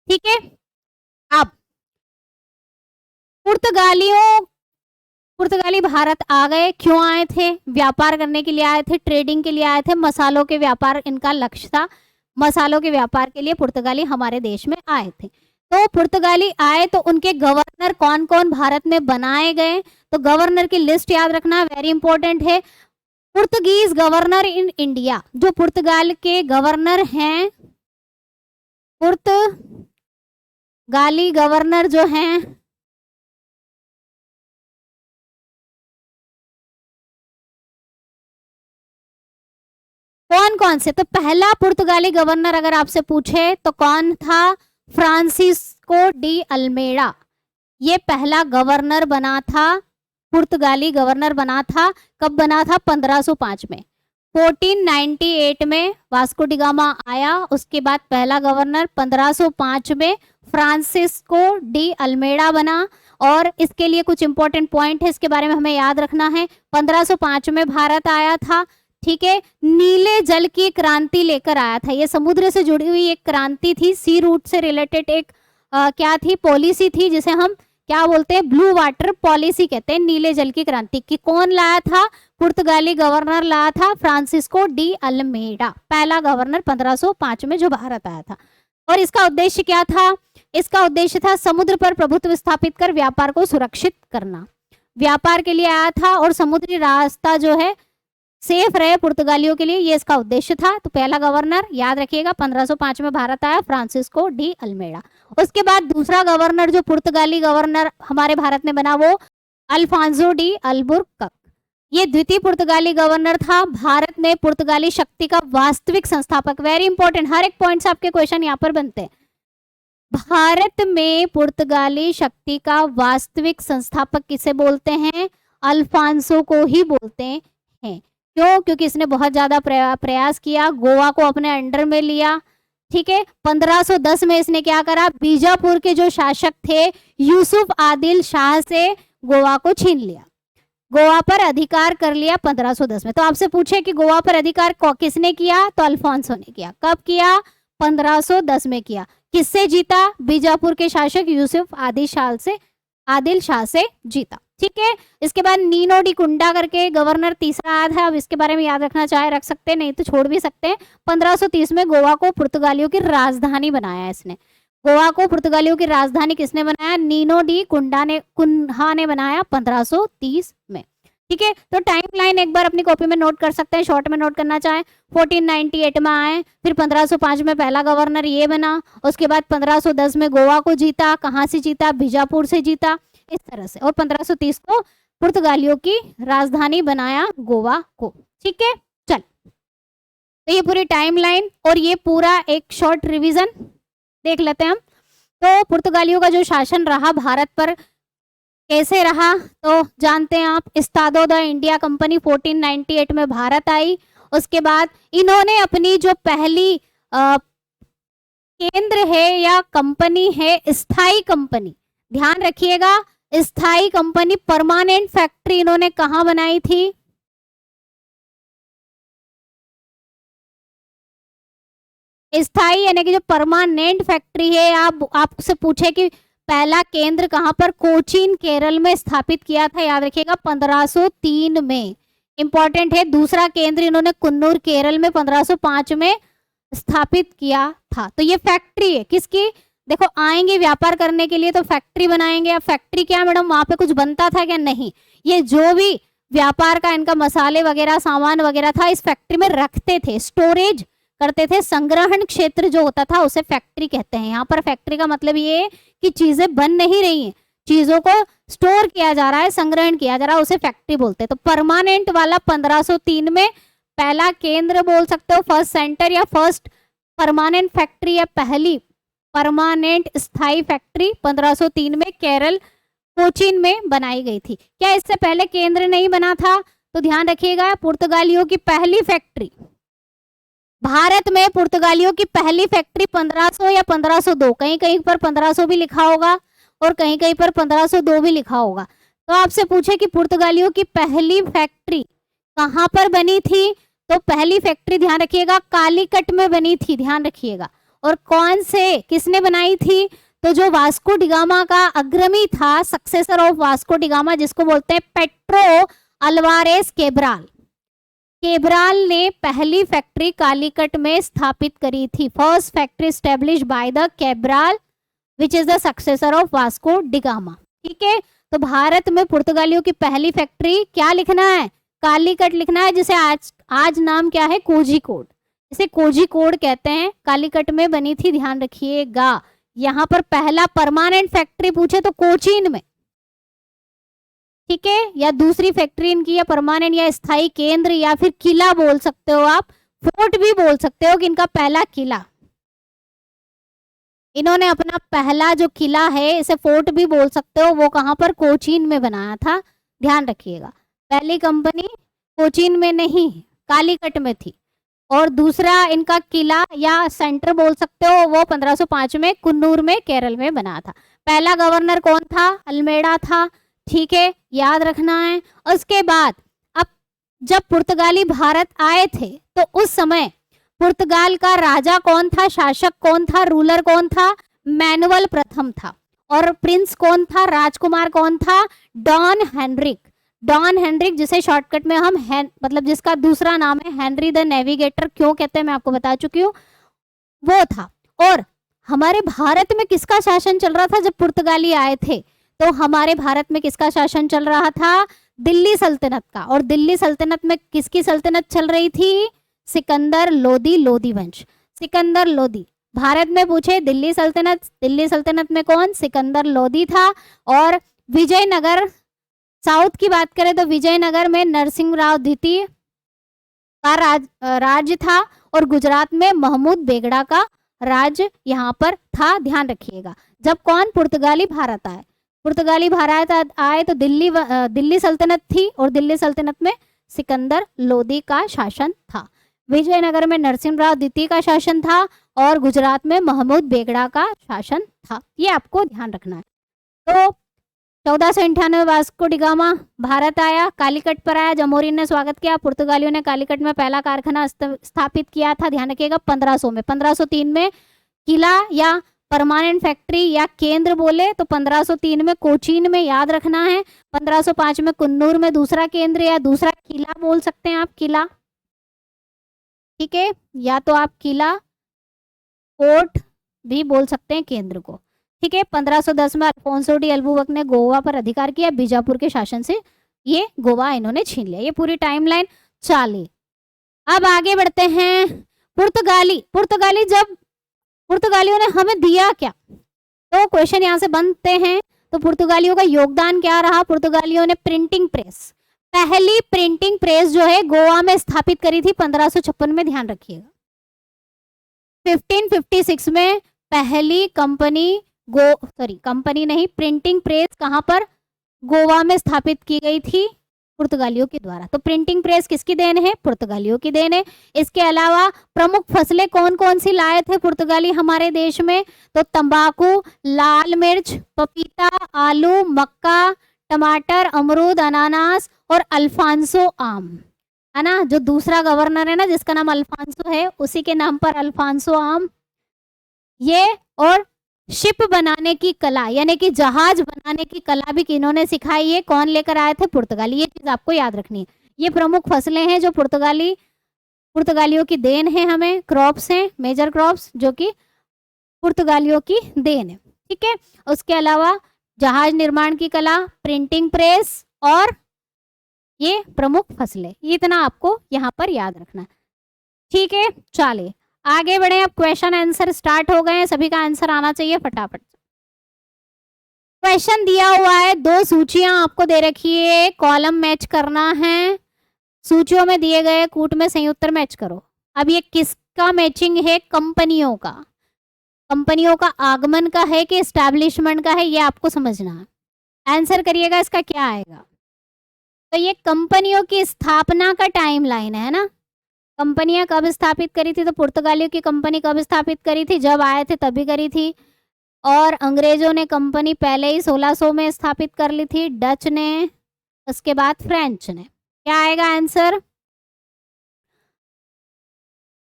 ठीक है, अब पुर्तगाली भारत आ गए। क्यों आए थे? व्यापार करने के लिए आए थे, ट्रेडिंग के लिए आए थे, मसालों के व्यापार इनका लक्ष्य था। मसालों के व्यापार के लिए पुर्तगाली हमारे देश में आए थे। तो पुर्तगाली आए तो उनके गवर्नर कौन कौन भारत में बनाए गए, तो गवर्नर की लिस्ट याद रखना वेरी इंपॉर्टेंट है। पुर्तगीज गवर्नर इन इंडिया, जो पुर्तगाल के गवर्नर हैं, पुर्तगाली गवर्नर जो हैं कौन कौन से, तो पहला पुर्तगाली गवर्नर अगर आपसे पूछे तो कौन था, फ्रांसिस्को डी अल्मेडा। ये पहला गवर्नर बना था, पुर्तगाली गवर्नर बना था। कब बना था? 1505 में। 1498 में वास्को डी गामा आया, उसके बाद पहला गवर्नर 1505 में फ्रांसिस्को डी अल्मेडा बना। और इसके लिए कुछ इंपॉर्टेंट पॉइंट है, इसके बारे में हमें याद रखना है। 1505 में भारत आया था, ठीक है, नीले जल की क्रांति लेकर आया था। ये समुद्र से जुड़ी हुई एक क्रांति थी, सी रूट से रिलेटेड एक क्या थी, पॉलिसी थी, जिसे हम क्या बोलते हैं, ब्लू वाटर पॉलिसी कहते हैं, नीले जल की क्रांति की। कौन लाया था? पुर्तगाली गवर्नर लाया था, फ्रांसिस्को डी अल्मेडा, पहला गवर्नर 1505 में जो भारत आया था। और इसका उद्देश्य क्या था? इसका उद्देश्य था समुद्र पर प्रभुत्व स्थापित कर व्यापार को सुरक्षित करना। व्यापार के लिए आया था और समुद्री रास्ता जो है सेफ रहे पुर्तगालियों के लिए, ये इसका उद्देश्य था। तो पहला गवर्नर याद रखिएगा 1505 में भारत आया, फ्रांसिस्को डी अल्मेडा। उसके बाद दूसरा गवर्नर जो पुर्तगाली गवर्नर हमारे भारत में बना, वो अल्फांसो डी अल्बुकर्क। ये द्वितीय पुर्तगाली गवर्नर था, भारत में पुर्तगाली शक्ति का वास्तविक संस्थापक। वेरी इंपॉर्टेंट, हर एक पॉइंट से आपके क्वेश्चन यहाँ पर बनते हैं। भारत में पुर्तगाली शक्ति का वास्तविक संस्थापक किसे बोलते हैं? अल्फांसो को ही बोलते हैं। क्यों? क्योंकि इसने बहुत ज्यादा प्रयास किया, गोवा को अपने अंडर में लिया। ठीक है, 1510 में इसने क्या करा, बीजापुर के जो शासक थे यूसुफ आदिल शाह से गोवा को छीन लिया, गोवा पर अधिकार कर लिया 1510 में। तो आपसे पूछे कि गोवा पर अधिकार किसने किया, तो अल्फांसो ने किया। कब किया? 1510 में किया। किससे जीता? बीजापुर के शासक यूसुफ आदिल शाह से जीता। ठीक है, इसके बाद नीनो डी कुंडा करके गवर्नर तीसरा आया था। अब इसके बारे में याद रखना चाहे रख सकते हैं, नहीं तो छोड़ भी सकते हैं। 1530 में गोवा को पुर्तगालियों की राजधानी बनाया इसने। गोवा को पुर्तगालियों की राजधानी किसने बनाया? नीनो डी कुन्हा ने बनाया 1530 में। ठीक है, तो टाइमलाइन एक बार अपनी कॉपी में नोट कर सकते हैं, शॉर्ट में नोट करना चाहे। 1498 में आए, फिर 1505 में पहला गवर्नर ये बना, उसके बाद 1510 में गोवा को जीता। कहाँ से जीता? बीजापुर से जीता, इस तरह से। और 1530 को पुर्तगालियों की राजधानी बनाया गोवा को। ठीक है, चल, तो ये पूरी टाइमलाइन और ये पूरा एक शॉर्ट रिवीजन देख लेते हैं हम। तो पुर्तगालियों का जो शासन रहा भारत पर कैसे रहा, तो जानते हैं आप। इस्तादो द इंडिया कंपनी 1498 में भारत आई। उसके बाद इन्होंने अपनी जो पहली केंद्र है या कंपनी है, स्थायी कंपनी, ध्यान रखिएगा, स्थायी कंपनी, परमानेंट फैक्ट्री इन्होंने कहां बनाई थी? स्थायी यानी कि जो परमानेंट फैक्ट्री है, आपसे पूछे कि पहला केंद्र कहां पर, कोचीन केरल में स्थापित किया था, याद रखिएगा 1503 में। इंपॉर्टेंट है। दूसरा केंद्र इन्होंने कुन्नूर केरल में 1505 में स्थापित किया था। तो ये फैक्ट्री है किसकी? देखो, आएंगे व्यापार करने के लिए तो फैक्ट्री बनाएंगे। अब फैक्ट्री क्या मैडम, वहां पे कुछ बनता था क्या? नहीं, ये जो भी व्यापार का इनका मसाले वगैरह सामान वगैरह था इस फैक्ट्री में रखते थे, स्टोरेज करते थे। संग्रहण क्षेत्र जो होता था उसे फैक्ट्री कहते हैं। यहाँ पर फैक्ट्री का मतलब ये है कि चीजें बन नहीं रही हैं, चीजों को स्टोर किया जा रहा है, संग्रहण किया जा रहा है, उसे फैक्ट्री बोलते हैं। तो परमानेंट वाला 1503 में पहला केंद्र बोल सकते हो, फर्स्ट सेंटर या फर्स्ट परमानेंट फैक्ट्री या पहली परमानेंट स्थायी फैक्ट्री 1503 में केरल कोचीन में बनाई गई थी। क्या इससे पहले केंद्र नहीं बना था? तो ध्यान रखिएगा, पुर्तगालियों की पहली फैक्ट्री भारत में पुर्तगालियों की पहली फैक्ट्री 1500 या 1502, कहीं कहीं पर 1500 भी लिखा होगा और कहीं कहीं पर 1502 भी लिखा होगा। तो आपसे पूछे कि पुर्तगालियों की पहली फैक्ट्री कहाँ पर बनी थी, तो पहली फैक्ट्री ध्यान रखिएगा कालीकट में बनी थी, ध्यान रखिएगा। और कौन से, किसने बनाई थी, तो जो वास्को डिगामा का अग्रणी था, सक्सेसर ऑफ वास्को डिगामा, जिसको बोलते हैं पेट्रो अल्वारेस केब्राल, केब्राल ने पहली फैक्ट्री कालीकट में स्थापित करी थी। First factory established by the Cabral which is the successor of Vasco da Gama. ठीक है, तो भारत में पुर्तगालियों की पहली फैक्ट्री क्या लिखना है, कालीकट लिखना है, जिसे आज नाम क्या है, कोझिकोड, इसे कोझिकोड कहते हैं, कालीकट में बनी थी, ध्यान रखिएगा। यहाँ पर पहला परमानेंट फैक्ट्री पूछे तो कोचीन में, ठीक है, या दूसरी फैक्ट्री इनकी, या परमानेंट या स्थायी केंद्र, या फिर किला बोल सकते हो आप, फोर्ट भी बोल सकते हो कि इनका पहला किला, इन्होंने अपना पहला जो किला है इसे फोर्ट भी बोल सकते हो, वो कहाँ पर, कोचीन में बनाया था, ध्यान रखिएगा। पहली कंपनी कोचीन में नहीं, कालीकट में थी। और दूसरा इनका किला या सेंटर बोल सकते हो, वो 1505 में कुन्नूर में केरल में बना था। पहला गवर्नर कौन था, अल्मेडा था, ठीक है, याद रखना है। उसके बाद अब जब पुर्तगाली भारत आए थे तो उस समय पुर्तगाल का राजा कौन था, शासक कौन था, रूलर कौन था, मैनुअल प्रथम था। और प्रिंस कौन था, राजकुमार कौन था, डॉन हेनरिक, डॉन हेनरिक, जिसे शॉर्टकट में हम मतलब जिसका दूसरा नाम है हेनरी द नेविगेटर, क्यों कहते हैं मैं आपको बता चुकी हूँ, वो था। और हमारे भारत में किसका शासन चल रहा था जब पुर्तगाली आए थे, तो हमारे भारत में किसका शासन चल रहा था, दिल्ली सल्तनत का। और दिल्ली सल्तनत में किसकी सल्तनत चल रही थी, सिकंदर लोदी, लोदी वंश, सिकंदर लोदी। भारत में पूछे दिल्ली सल्तनत में कौन, सिकंदर लोदी था। और विजयनगर, साउथ की बात करें तो विजयनगर में नरसिंह राव द्वितीय का राज्य था। और गुजरात में महमूद बेगड़ा का राज्य यहाँ पर था, ध्यान रखिएगा। जब कौन, पुर्तगाली भारत आए, पुर्तगाली भारत आए तो दिल्ली सल्तनत थी, और दिल्ली सल्तनत में सिकंदर लोदी का शासन था। विजयनगर में नरसिम्हराव द्वितीय का शासन था, और गुजरात में महमूद बेगड़ा का शासन था। ये आपको ध्यान रखना है। तो 1498 वास्को डिगामा भारत आया, कालीकट पर आया, जमोरिन ने स्वागत किया। पुर्तगालियों ने कालीकट में पहला कारखाना स्थापित किया था, ध्यान रखिएगा 1500 में। 1503 में किला या परमानेंट फैक्ट्री या केंद्र बोले तो 1503 में कोचीन में, याद रखना है। 1505 में कुन्नूर में दूसरा केंद्र या दूसरा किला बोल सकते हैं आप, किला, ठीक है, या तो आप किला, फोर्ट भी बोल सकते हैं केंद्र को, ठीक है। 1510 में अल्फोंसो डी अल्बुकर्क ने गोवा पर अधिकार किया, बीजापुर के शासन से ये गोवा इन्होंने छीन लिया। ये पूरी टाइमलाइन चाली। अब आगे बढ़ते हैं। पुर्तगाली जब पुर्तगालियों ने हमें दिया क्या, तो क्वेश्चन यहाँ से बनते हैं। तो पुर्तगालियों का योगदान क्या रहा, पुर्तगालियों ने प्रिंटिंग प्रेस, पहली प्रिंटिंग प्रेस जो है गोवा में स्थापित करी थी 1556 में, ध्यान रखिएगा। 1556 में पहली कंपनी नहीं, प्रिंटिंग प्रेस कहां पर, गोवा में स्थापित की गई थी पुर्तगालियों के द्वारा। तो प्रिंटिंग प्रेस किसकी देन है, पुर्तगालियों की देन है। इसके अलावा प्रमुख फसलें कौन कौन सी लाए थे पुर्तगाली हमारे देश में, तो तंबाकू, लाल मिर्च, पपीता, आलू, मक्का, टमाटर, अमरूद, अनानास और अल्फांसो आम, है ना। जो दूसरा गवर्नर है ना जिसका नाम अल्फांसो है, उसी के नाम पर अल्फांसो आम, ये। और शिप बनाने की कला, यानी कि जहाज बनाने की कला भी किन्होंने सिखाई है, कौन लेकर आए थे, पुर्तगाली। ये चीज आपको याद रखनी है। ये प्रमुख फसलें हैं जो पुर्तगालियों की देन है, हमें क्रॉप्स हैं, मेजर क्रॉप्स जो कि पुर्तगालियों की देन है, ठीक है। उसके अलावा जहाज निर्माण की कला, प्रिंटिंग प्रेस और ये प्रमुख फसलें, इतना आपको यहाँ पर याद रखना, ठीक है। चलिए आगे बढ़े। अब क्वेश्चन आंसर स्टार्ट हो गए हैं, सभी का आंसर आना चाहिए फटाफट। क्वेश्चन दिया हुआ है, 2 सूचियां आपको दे रखी है, कॉलम मैच करना है, सूचियों में दिए गए कूट में सही उत्तर मैच करो। अब ये किसका मैचिंग है, कंपनियों का, कंपनियों का आगमन का है कि एस्टैब्लिशमेंट का है, ये आपको समझना है। आंसर करिएगा इसका क्या आएगा। तो ये कंपनियों की स्थापना का टाइम लाइन है ना, कंपनियां कब स्थापित करी थी? तो पुर्तगालियों की कंपनी कब स्थापित करी थी? जब आए थे तभी करी थी। और अंग्रेजों ने कंपनी पहले ही 1600 में स्थापित कर ली थी, डच ने, उसके बाद फ्रेंच ने। क्या आएगा आंसर?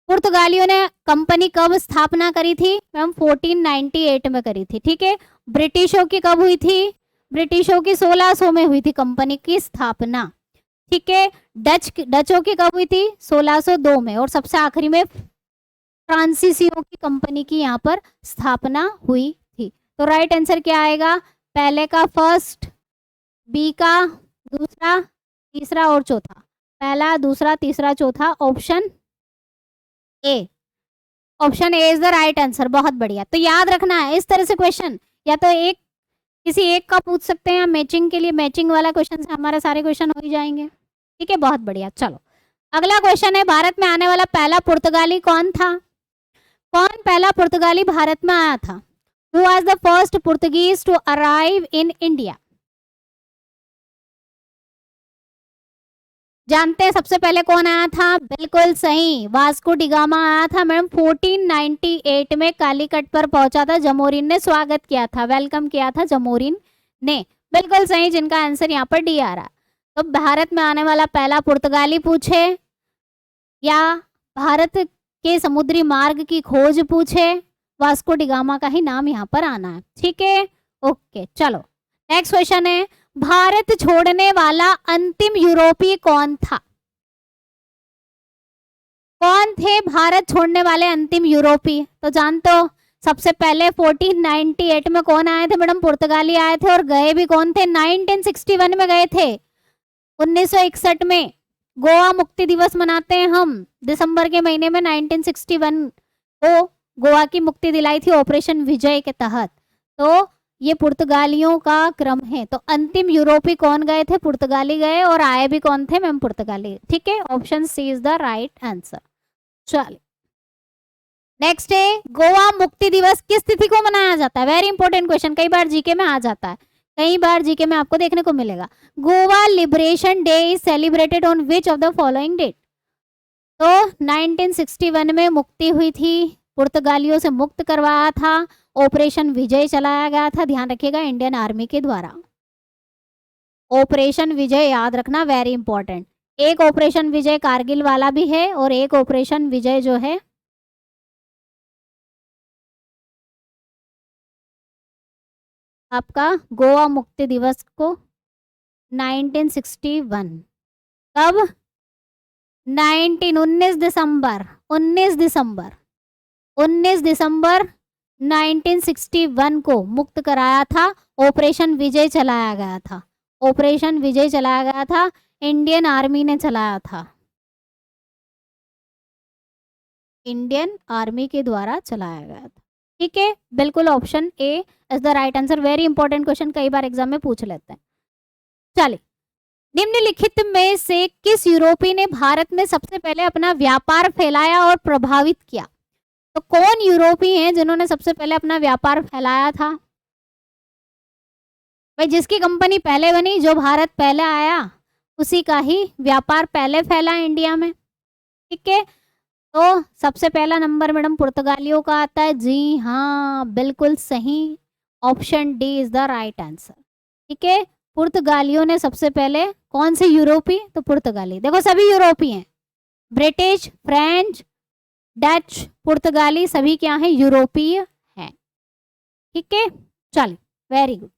पुर्तगालियों ने कंपनी कब स्थापना करी थी? मैम 1498 में करी थी। ठीक है। ब्रिटिशों की कब हुई थी? ब्रिटिशों की 1600 में हुई थी कंपनी की स्थापना। ठीक है। डचों की कब हुई थी? 1602 में। और सबसे आखिरी में फ्रांसीसियों की कंपनी की यहाँ पर स्थापना हुई थी। तो राइट आंसर क्या आएगा? पहले का फर्स्ट, बी का दूसरा, तीसरा और चौथा। पहला, दूसरा, तीसरा, चौथा, option A. Option A is the right answer. बहुत बढ़िया। तो याद रखना है इस तरह से क्वेश्चन, या तो एक किसी एक का पूछ सकते हैं, मैचिंग के लिए मैचिंग वाला क्वेश्चन से हमारे सारे क्वेश्चन हो ही जाएंगे। ठीक है, बहुत बढ़िया। चलो अगला क्वेश्चन है, भारत में आने वाला पहला पुर्तगाली कौन था? कौन पहला पुर्तगाली भारत में आया था? Who was the first Portuguese to arrive in India? जानते हैं सबसे पहले कौन आया था? बिल्कुल सही, वास्को डिगामा आया था मैडम। 1498 में कालीकट पर पहुंचा था, जमोरिन ने स्वागत किया था, वेलकम किया था जमोरिन ने। बिल्कुल सही, जिनका आंसर यहाँ पर डी आ रहा। तो भारत में आने वाला पहला पुर्तगाली पूछे, या भारत के समुद्री मार्ग की खोज पूछे, वास्को डिगामा का ही नाम यहाँ पर आना है। ठीक है, ओके। चलो नेक्स्ट क्वेश्चन है, भारत छोड़ने वाला अंतिम यूरोपीय कौन था? कौन थे भारत छोड़ने वाले अंतिम यूरोपीय? तो जानते हो सबसे पहले 1498 में कौन आए थे मैडम? पुर्तगाली आए थे। और गए भी कौन थे? 1961 में गए थे। 1961 में गोवा मुक्ति दिवस मनाते हैं हम दिसंबर के महीने में। 1961 को गोवा की मुक्ति दिलाई थी ऑपरेशन विजय के तहत। तो ये पुर्तगालियों का क्रम है। तो अंतिम यूरोपीय कौन गए थे? पुर्तगाली गए। और आए भी कौन थे मैम? पुर्तगाली। ठीक है, option C is the right answer. चलिए नेक्स्ट है, गोवा मुक्ति दिवस किस तिथि को मनाया जाता है? वेरी इंपॉर्टेंट क्वेश्चन, कई बार जीके में आ जाता है, कई बार जीके में आपको देखने को मिलेगा। Goa liberation day is celebrated on which of the following date? तो 1961 में मुक्ति हुई थी, पुर्तगालियों से मुक्त करवाया था, ऑपरेशन विजय चलाया गया था, ध्यान रखिएगा, इंडियन आर्मी के द्वारा। ऑपरेशन विजय याद रखना, वेरी इंपॉर्टेंट। एक ऑपरेशन विजय कारगिल वाला भी है, और एक ऑपरेशन विजय जो है आपका गोवा मुक्ति दिवस को 1961, कब? 19 दिसंबर 1961 को मुक्त कराया था, ऑपरेशन विजय चलाया गया था। ऑपरेशन विजय चलाया गया था, इंडियन आर्मी ने चलाया था, इंडियन आर्मी के द्वारा चलाया गया था। ठीक है, बिल्कुल option A is the right answer. Very important question, कई बार एग्जाम में पूछ लेते हैं। चलिए, निम्नलिखित में से किस यूरोपीय ने भारत में सबसे पहले अपना व्यापार फैलाया और प्रभावित किया? तो कौन यूरोपीय हैं जिन्होंने सबसे पहले अपना व्यापार फैलाया था? भाई जिसकी कंपनी पहले बनी, जो भारत पहले आया, उसी का ही व्यापार पहले फैला इंडिया में। ठीक है, तो सबसे पहला नंबर मैडम पुर्तगालियों का आता है। जी हाँ, बिल्कुल सही, option D is the right answer. ठीक है, पुर्तगालियों ने सबसे पहले, कौन से यूरोपीय? तो पुर्तगाली, देखो सभी यूरोपीय हैं, ब्रिटिश, फ्रेंच, डच, पुर्तगाली, सभी क्या है? यूरोपीय हैं। ठीक है, चलिए, वेरी गुड।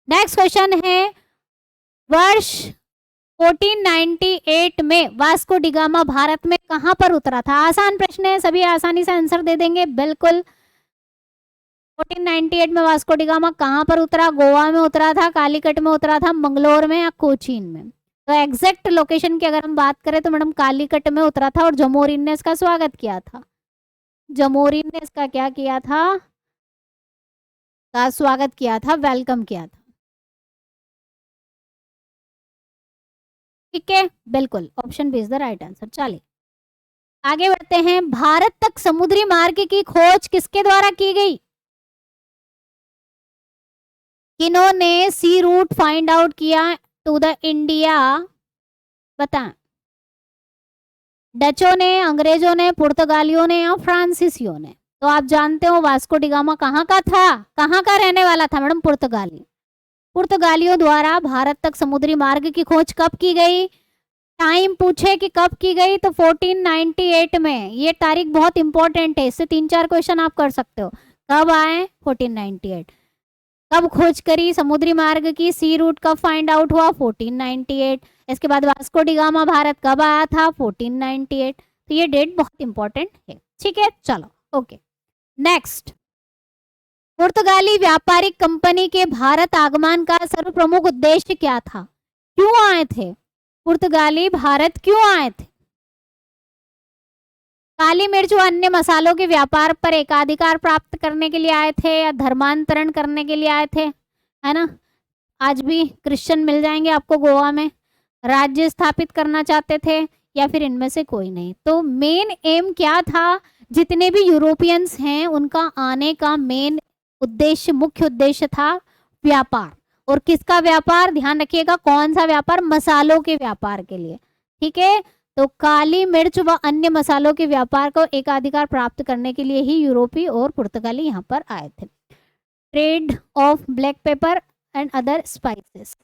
नेक्स्ट क्वेश्चन है, वर्ष 1498 में वास्को डिगामा भारत में कहां पर उतरा था? आसान प्रश्न है, सभी आसानी से आंसर दे देंगे। बिल्कुल, 1498 में वास्को डिगामा कहां पर उतरा? गोवा में उतरा था, कालीकट में उतरा था, मंगलोर में, या कोचीन में? तो एग्जैक्ट लोकेशन की अगर हम बात करें तो मैडम कालीकट में उतरा था, और जमोरिन ने इसका स्वागत किया था। जमोरिन ने इसका क्या किया था? का स्वागत किया था, वेलकम किया था। ठीक है, बिल्कुल option B is the right answer. चलिए आगे बढ़ते हैं, भारत तक समुद्री मार्ग की खोज किसके द्वारा की गई? किन्होंने सी रूट फाइंड आउट किया टू द इंडिया? बताएं। डचों ने, अंग्रेजों ने, पुर्तगालियों ने या फ्रांसीसियों ने? तो आप जानते हो वास्को डी गामा कहाँ का था, कहाँ का रहने वाला था मैडम? पुर्तगाली। पुर्तगालियों द्वारा भारत तक समुद्री मार्ग की खोज कब की गई? टाइम पूछे कि कब की गई तो 1498 में। ये तारीख बहुत इंपॉर्टेंट है, इससे 3-4 क्वेश्चन आप कर सकते हो। कब आए? 1498। कब खोज करी समुद्री मार्ग की? सी रूट कब फाइंड आउट हुआ? 1498। इसके बाद वास्को डी गामा भारत कब आया था? 1498। तो ये डेट बहुत इंपॉर्टेंट है। ठीक है, चलो ओके नेक्स्ट। पुर्तगाली व्यापारिक कंपनी के भारत आगमन का सर्व प्रमुख उद्देश्य क्या था? क्यों आए थे पुर्तगाली भारत, क्यों आए थे? काली मिर्च व अन्य मसालों के व्यापार पर एकाधिकार प्राप्त करने के लिए आए थे या धर्मांतरण करने के लिए आए थे? है ना, आज भी क्रिश्चियन मिल जाएंगे आपको गोवा में। राज्य स्थापित करना चाहते थे या फिर इनमें से कोई नहीं? तो मेन एम क्या था? जितने भी यूरोपियंस हैं उनका आने का मेन उद्देश्य, मुख्य उद्देश्य था व्यापार। और किसका व्यापार? ध्यान रखिएगा, कौन सा व्यापार? मसालों के व्यापार के लिए। ठीक है, तो काली मिर्च व अन्य मसालों के व्यापार को एकाधिकार प्राप्त करने के लिए ही यूरोपी और पुर्तगाली यहाँ पर आए थे। Trade off black pepper and other spices,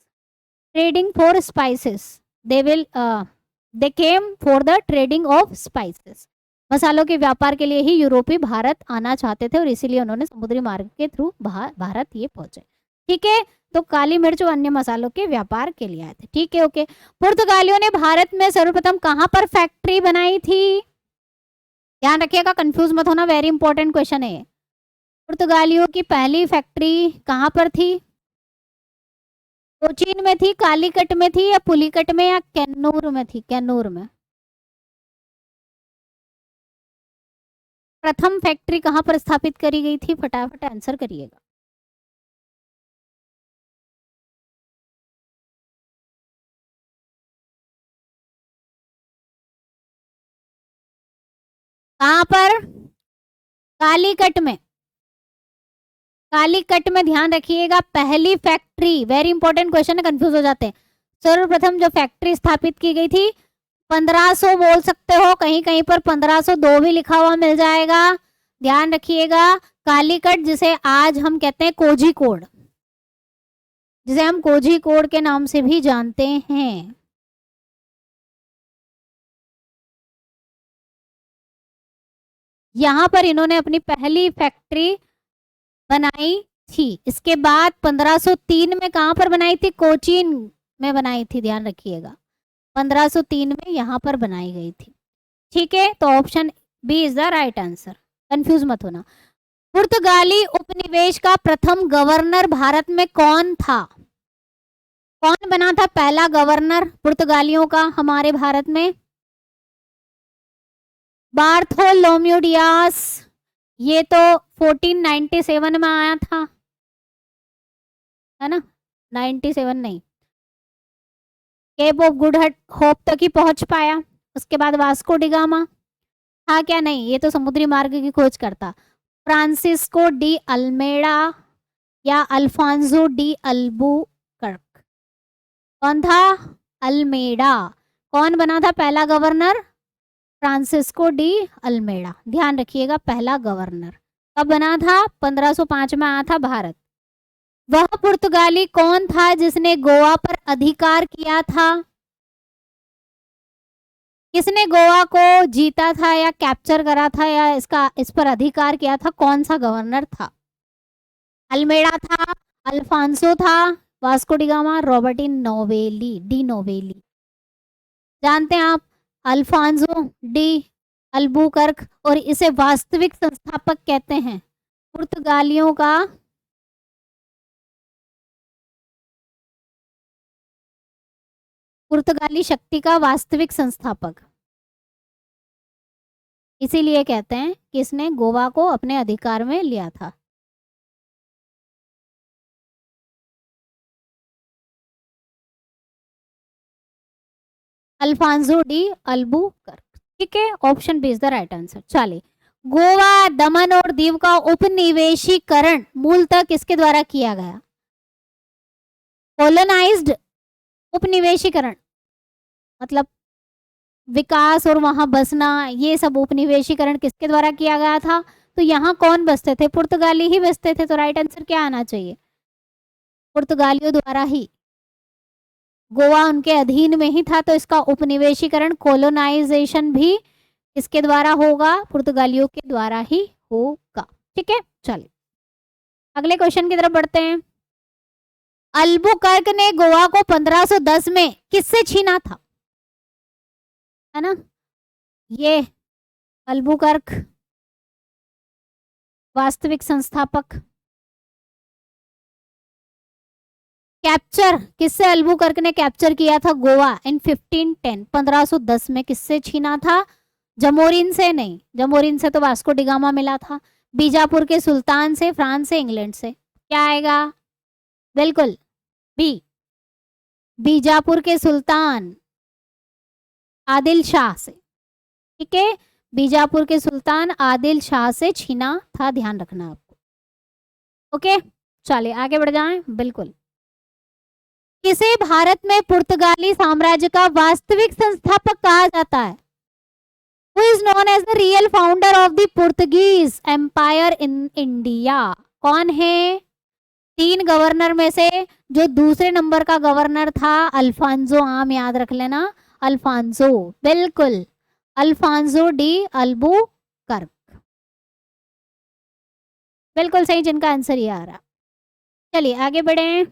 trading for spices, they came for the trading of spices. मसालों के व्यापार के लिए ही यूरोपी भारत आना चाहते थे और इसीलिए उन्होंने समुद्री मार्ग के थ्रू भारत ये पहुंचे। ठीक है, तो काली मिर्च और अन्य मसालों के व्यापार के लिए आए थे। ठीक है ओके। पुर्तगालियों ने भारत में सर्वप्रथम कहां पर फैक्ट्री बनाई थी? ध्यान रखिएगा, कंफ्यूज मत होना, वेरी इंपॉर्टेंट क्वेश्चन है। पुर्तगालियों की पहली फैक्ट्री कहां पर थी? कोचीन में थी, कालीकट में थी या पुलिकट में या कैन्नूर में थी? कैन्नूर में। प्रथम फैक्ट्री कहां पर स्थापित करी गई थी? फटाफट आंसर करिएगा। कहां पर? कालीकट में। कालीकट में, ध्यान रखिएगा, पहली फैक्ट्री, वेरी इंपॉर्टेंट क्वेश्चन है, कंफ्यूज हो जाते हैं। सर्वप्रथम जो फैक्ट्री स्थापित की गई थी 1500 बोल सकते हो, कहीं कहीं पर 1502 भी लिखा हुआ मिल जाएगा। ध्यान रखिएगा, कालीकट जिसे आज हम कहते हैं कोझीकोड, जिसे हम कोझीकोड के नाम से भी जानते हैं। यहां पर इन्होंने अपनी पहली फैक्ट्री बनाई थी। इसके बाद 1503 में कहां पर बनाई थी? कोचीन में बनाई थी, ध्यान रखिएगा, 1503 में यहां पर बनाई गई थी। ठीक है, तो option B is the right answer, confuse मत होना। पुर्तगाली उपनिवेश का प्रथम गवर्नर भारत में कौन था? कौन बना था पहला गवर्नर पुर्तगालियों का हमारे भारत में? Bartholomew Dias. ये तो 1497 में आया था, है ना, 97 नहीं, केप ऑफ गुड होप तक ही पहुंच पाया। उसके बाद वास्को डिगामा था क्या? नहीं, ये तो समुद्री मार्ग की खोज करता। फ्रांसिस्को डी अल्मेडा या अल्फांसो डी अल्बुकर्क? कौन था? अल्मेडा। कौन बना था पहला गवर्नर? Francisco de Almeida. ध्यान रखिएगा, पहला गवर्नर कब बना था? 1505 में आया था भारत। वह पुर्तगाली कौन था जिसने गोवा पर अधिकार किया था? किसने गोवा को जीता था या कैप्चर करा था या इस पर अधिकार किया था? कौन सा गवर्नर था? अल्मेडा था, अल्फांसो था, Vasco da Gama, Robert de Nobili. जानते हैं आप अल्फांसो डी अल्बुकर्क, और इसे वास्तविक संस्थापक कहते हैं पुर्तगालियों का। पुर्तगाली शक्ति का वास्तविक संस्थापक, इसीलिए कहते हैं कि इसने गोवा को अपने अधिकार में लिया था। Alfonso de Albuquerque. ठीक है, option B is the right answer. चलिए, गोवा, दमन और दीव का उपनिवेशीकरण मूलतः किसके द्वारा किया गया? कॉलोनाइज्ड, उपनिवेशीकरण मतलब विकास और वहां बसना, ये सब उपनिवेशीकरण किसके द्वारा किया गया था? तो यहाँ कौन बसते थे? पुर्तगाली ही बसते थे। तो राइट आंसर क्या आना चाहिए? पुर्तगालियों द्वारा ही। गोवा उनके अधीन में ही था, तो इसका उपनिवेशीकरण, कोलोनाइजेशन भी इसके द्वारा होगा, पुर्तगालियों के द्वारा ही होगा। ठीक है, चलिए अगले क्वेश्चन की तरफ बढ़ते हैं। अल्बुकर्क ने गोवा को 1510 में किससे छीना था? है ना, ये अल्बुकर्क वास्तविक संस्थापक। कैप्चर किससे अल्बुकर्क ने कैप्चर किया था गोवा इन 1510? 1510 में किससे छीना था? जमोरिन से नहीं, जमोरिन से तो वास्को डिगामा मिला था। बीजापुर के सुल्तान से, फ्रांस से, इंग्लैंड से। क्या आएगा? बिल्कुल बी, बीजापुर के सुल्तान आदिल शाह से। ठीक है, बीजापुर के सुल्तान आदिल शाह से छीना था, ध्यान रखना आपको। ओके, चलिए आगे बढ़ जाएं। बिल्कुल, किसे भारत में पुर्तगाली साम्राज्य का वास्तविक संस्थापक कहा जाता है? Who is known as the real founder of the Portuguese Empire in India? कौन है? 3 गवर्नर में से जो दूसरे नंबर का गवर्नर था अल्फांसो, आम याद रख लेना, अल्फांसो। बिल्कुल, अल्फांसो डी अल्बुकर्क, बिल्कुल सही, जिनका आंसर ये आ रहा। चलिए आगे बढ़े।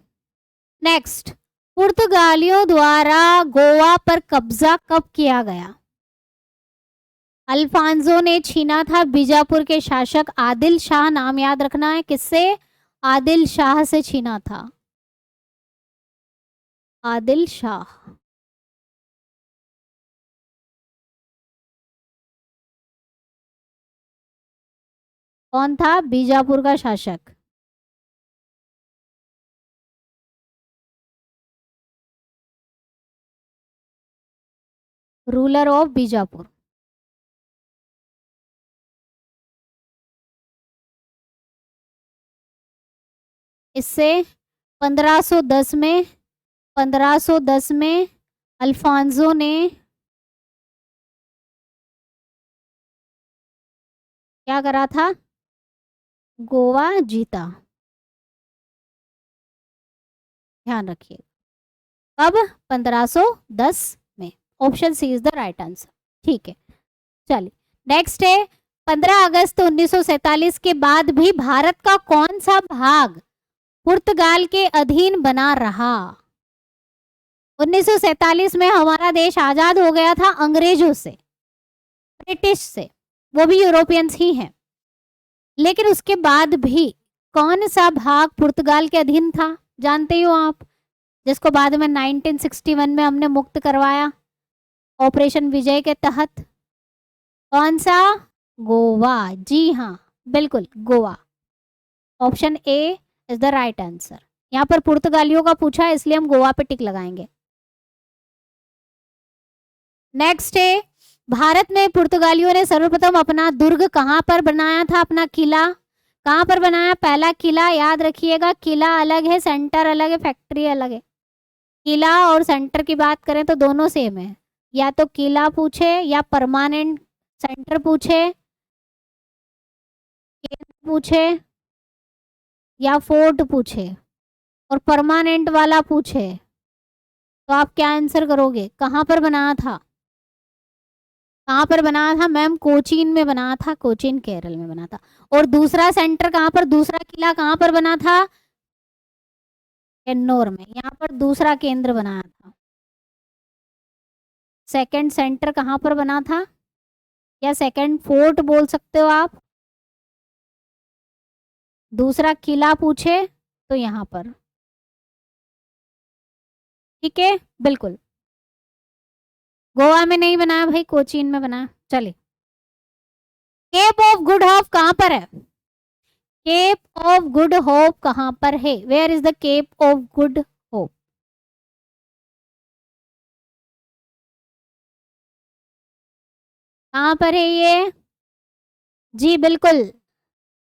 नेक्स्ट, पुर्तगालियों द्वारा गोवा पर कब्जा कब किया गया? अल्फांसो ने छीना था बीजापुर के शासक आदिल शाह, नाम याद रखना है, किससे? आदिल शाह से छीना था, आदिल शाह। कौन था बीजापुर का शासक? Ruler of Bijapur. इससे 1510 में, 1510 में अल्फांसो ने क्या करा था? गोवा जीता, ध्यान रखिए। कब? 1510 में। Option C is the right answer. ठीक है, चलिए नेक्स्ट है, 15 अगस्त 1947 के बाद भी भारत का कौन सा भाग पुर्तगाल के अधीन बना रहा? 1947 में हमारा देश आजाद हो गया था अंग्रेजों से, ब्रिटिश से, वो भी यूरोपियंस ही हैं, लेकिन उसके बाद भी कौन सा भाग पुर्तगाल के अधीन था? जानते हो आप, जिसको बाद में 1961 में हमने मुक्त करवाया ऑपरेशन विजय के तहत। कौन सा? गोवा। जी हाँ, बिल्कुल Goa. Option A is the right answer. यहाँ पर पुर्तगालियों का पूछा है, इसलिए हम गोवा पे टिक लगाएंगे। नेक्स्ट है, भारत में पुर्तगालियों ने सर्वप्रथम अपना दुर्ग कहाँ पर बनाया था? अपना किला कहाँ पर बनाया? पहला किला याद रखिएगा, किला अलग है, सेंटर अलग है, फैक्ट्री अलग है। किला और सेंटर की बात करें तो दोनों सेम है, या तो किला पूछे या परमानेंट सेंटर पूछे, केंद्र पूछे या फोर्ट पूछे, और परमानेंट वाला पूछे, तो आप क्या आंसर करोगे? कहाँ पर बनाया था? कहाँ पर बनाया था मैम? कोचीन में बना था, कोचीन केरल में बना था। और दूसरा सेंटर कहाँ पर, दूसरा किला कहाँ पर बना था? एन्नोर में, यहाँ पर दूसरा केंद्र बनाया था। सेकंड सेंटर कहाँ पर बना था, या सेकंड फोर्ट बोल सकते हो आप। दूसरा किला पूछे तो यहाँ पर। ठीक है, बिल्कुल गोवा में नहीं बनाया भाई, कोचीन में बनाया। चलिए, केप ऑफ गुड होप कहाँ पर है? केप ऑफ गुड होप कहाँ पर है? Where is the Cape of Good Hope? कहाँ पर है ये? जी बिल्कुल,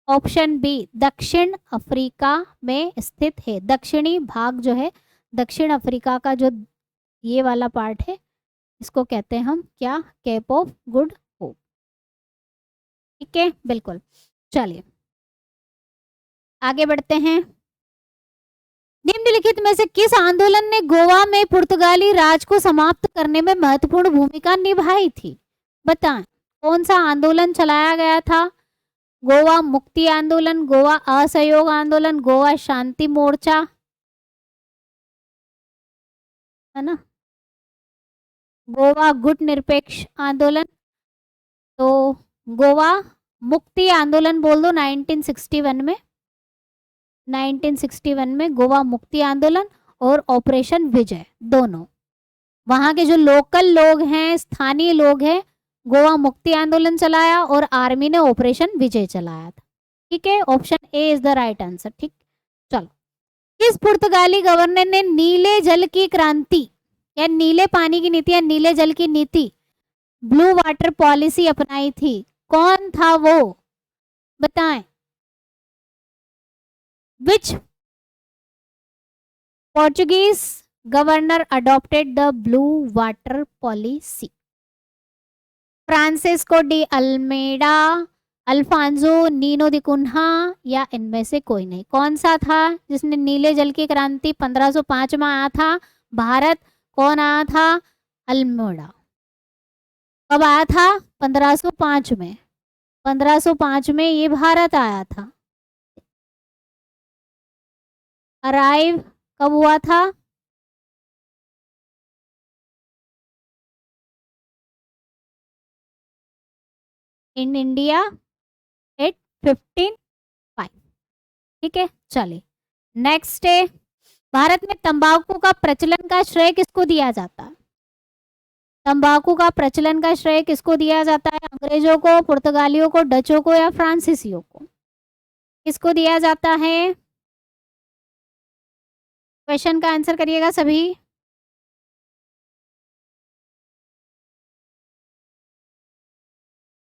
ऑप्शन बी, दक्षिण अफ्रीका में स्थित है। दक्षिणी भाग जो है, दक्षिण अफ्रीका का जो ये वाला पार्ट है, इसको कहते हैं हम क्या, केप ऑफ गुड होप। ठीक है, बिल्कुल। चलिए आगे बढ़ते हैं। निम्नलिखित में से किस आंदोलन ने गोवा में पुर्तगाली राज को समाप्त करने में महत्वपूर्ण भूमिका निभाई थी? बताएं, कौन सा आंदोलन चलाया गया था? गोवा मुक्ति आंदोलन, गोवा असहयोग आंदोलन, गोवा शांति मोर्चा, है ना, गोवा गुट निरपेक्ष आंदोलन। तो गोवा मुक्ति आंदोलन बोल दो। 1961 में, 1961 में गोवा मुक्ति आंदोलन और ऑपरेशन विजय, दोनों वहां के जो लोकल लोग हैं, स्थानीय लोग हैं, गोवा मुक्ति आंदोलन चलाया और आर्मी ने ऑपरेशन विजय चलाया था। ठीक है, option A is the right answer. ठीक, चलो। किस पुर्तगाली गवर्नर ने नीले जल की क्रांति या नीले पानी की नीति या नीले जल की नीति, ब्लू वाटर पॉलिसी अपनाई थी? कौन था वो, बताएं। Which Portuguese governor adopted the blue water policy? Francisco de Almeida, Alfonso Nuno da Cunha, या इनमें से कोई नहीं? कौन सा था जिसने नीले जल की क्रांति 1505 में आया था भारत? कौन आया था? अल्मेडा। कब आया था? 1505 में। 1505 में ये भारत आया था। अराइव कब हुआ था? In India at 1505। ठीक है, चलिए नेक्स्ट है। भारत में तंबाकू का प्रचलन का श्रेय किसको दिया जाता है? तंबाकू का प्रचलन का श्रेय किसको दिया जाता है? अंग्रेजों को, पुर्तगालियों को, डचों को या फ्रांसीसियों को? किसको दिया जाता है? क्वेश्चन का आंसर करिएगा सभी।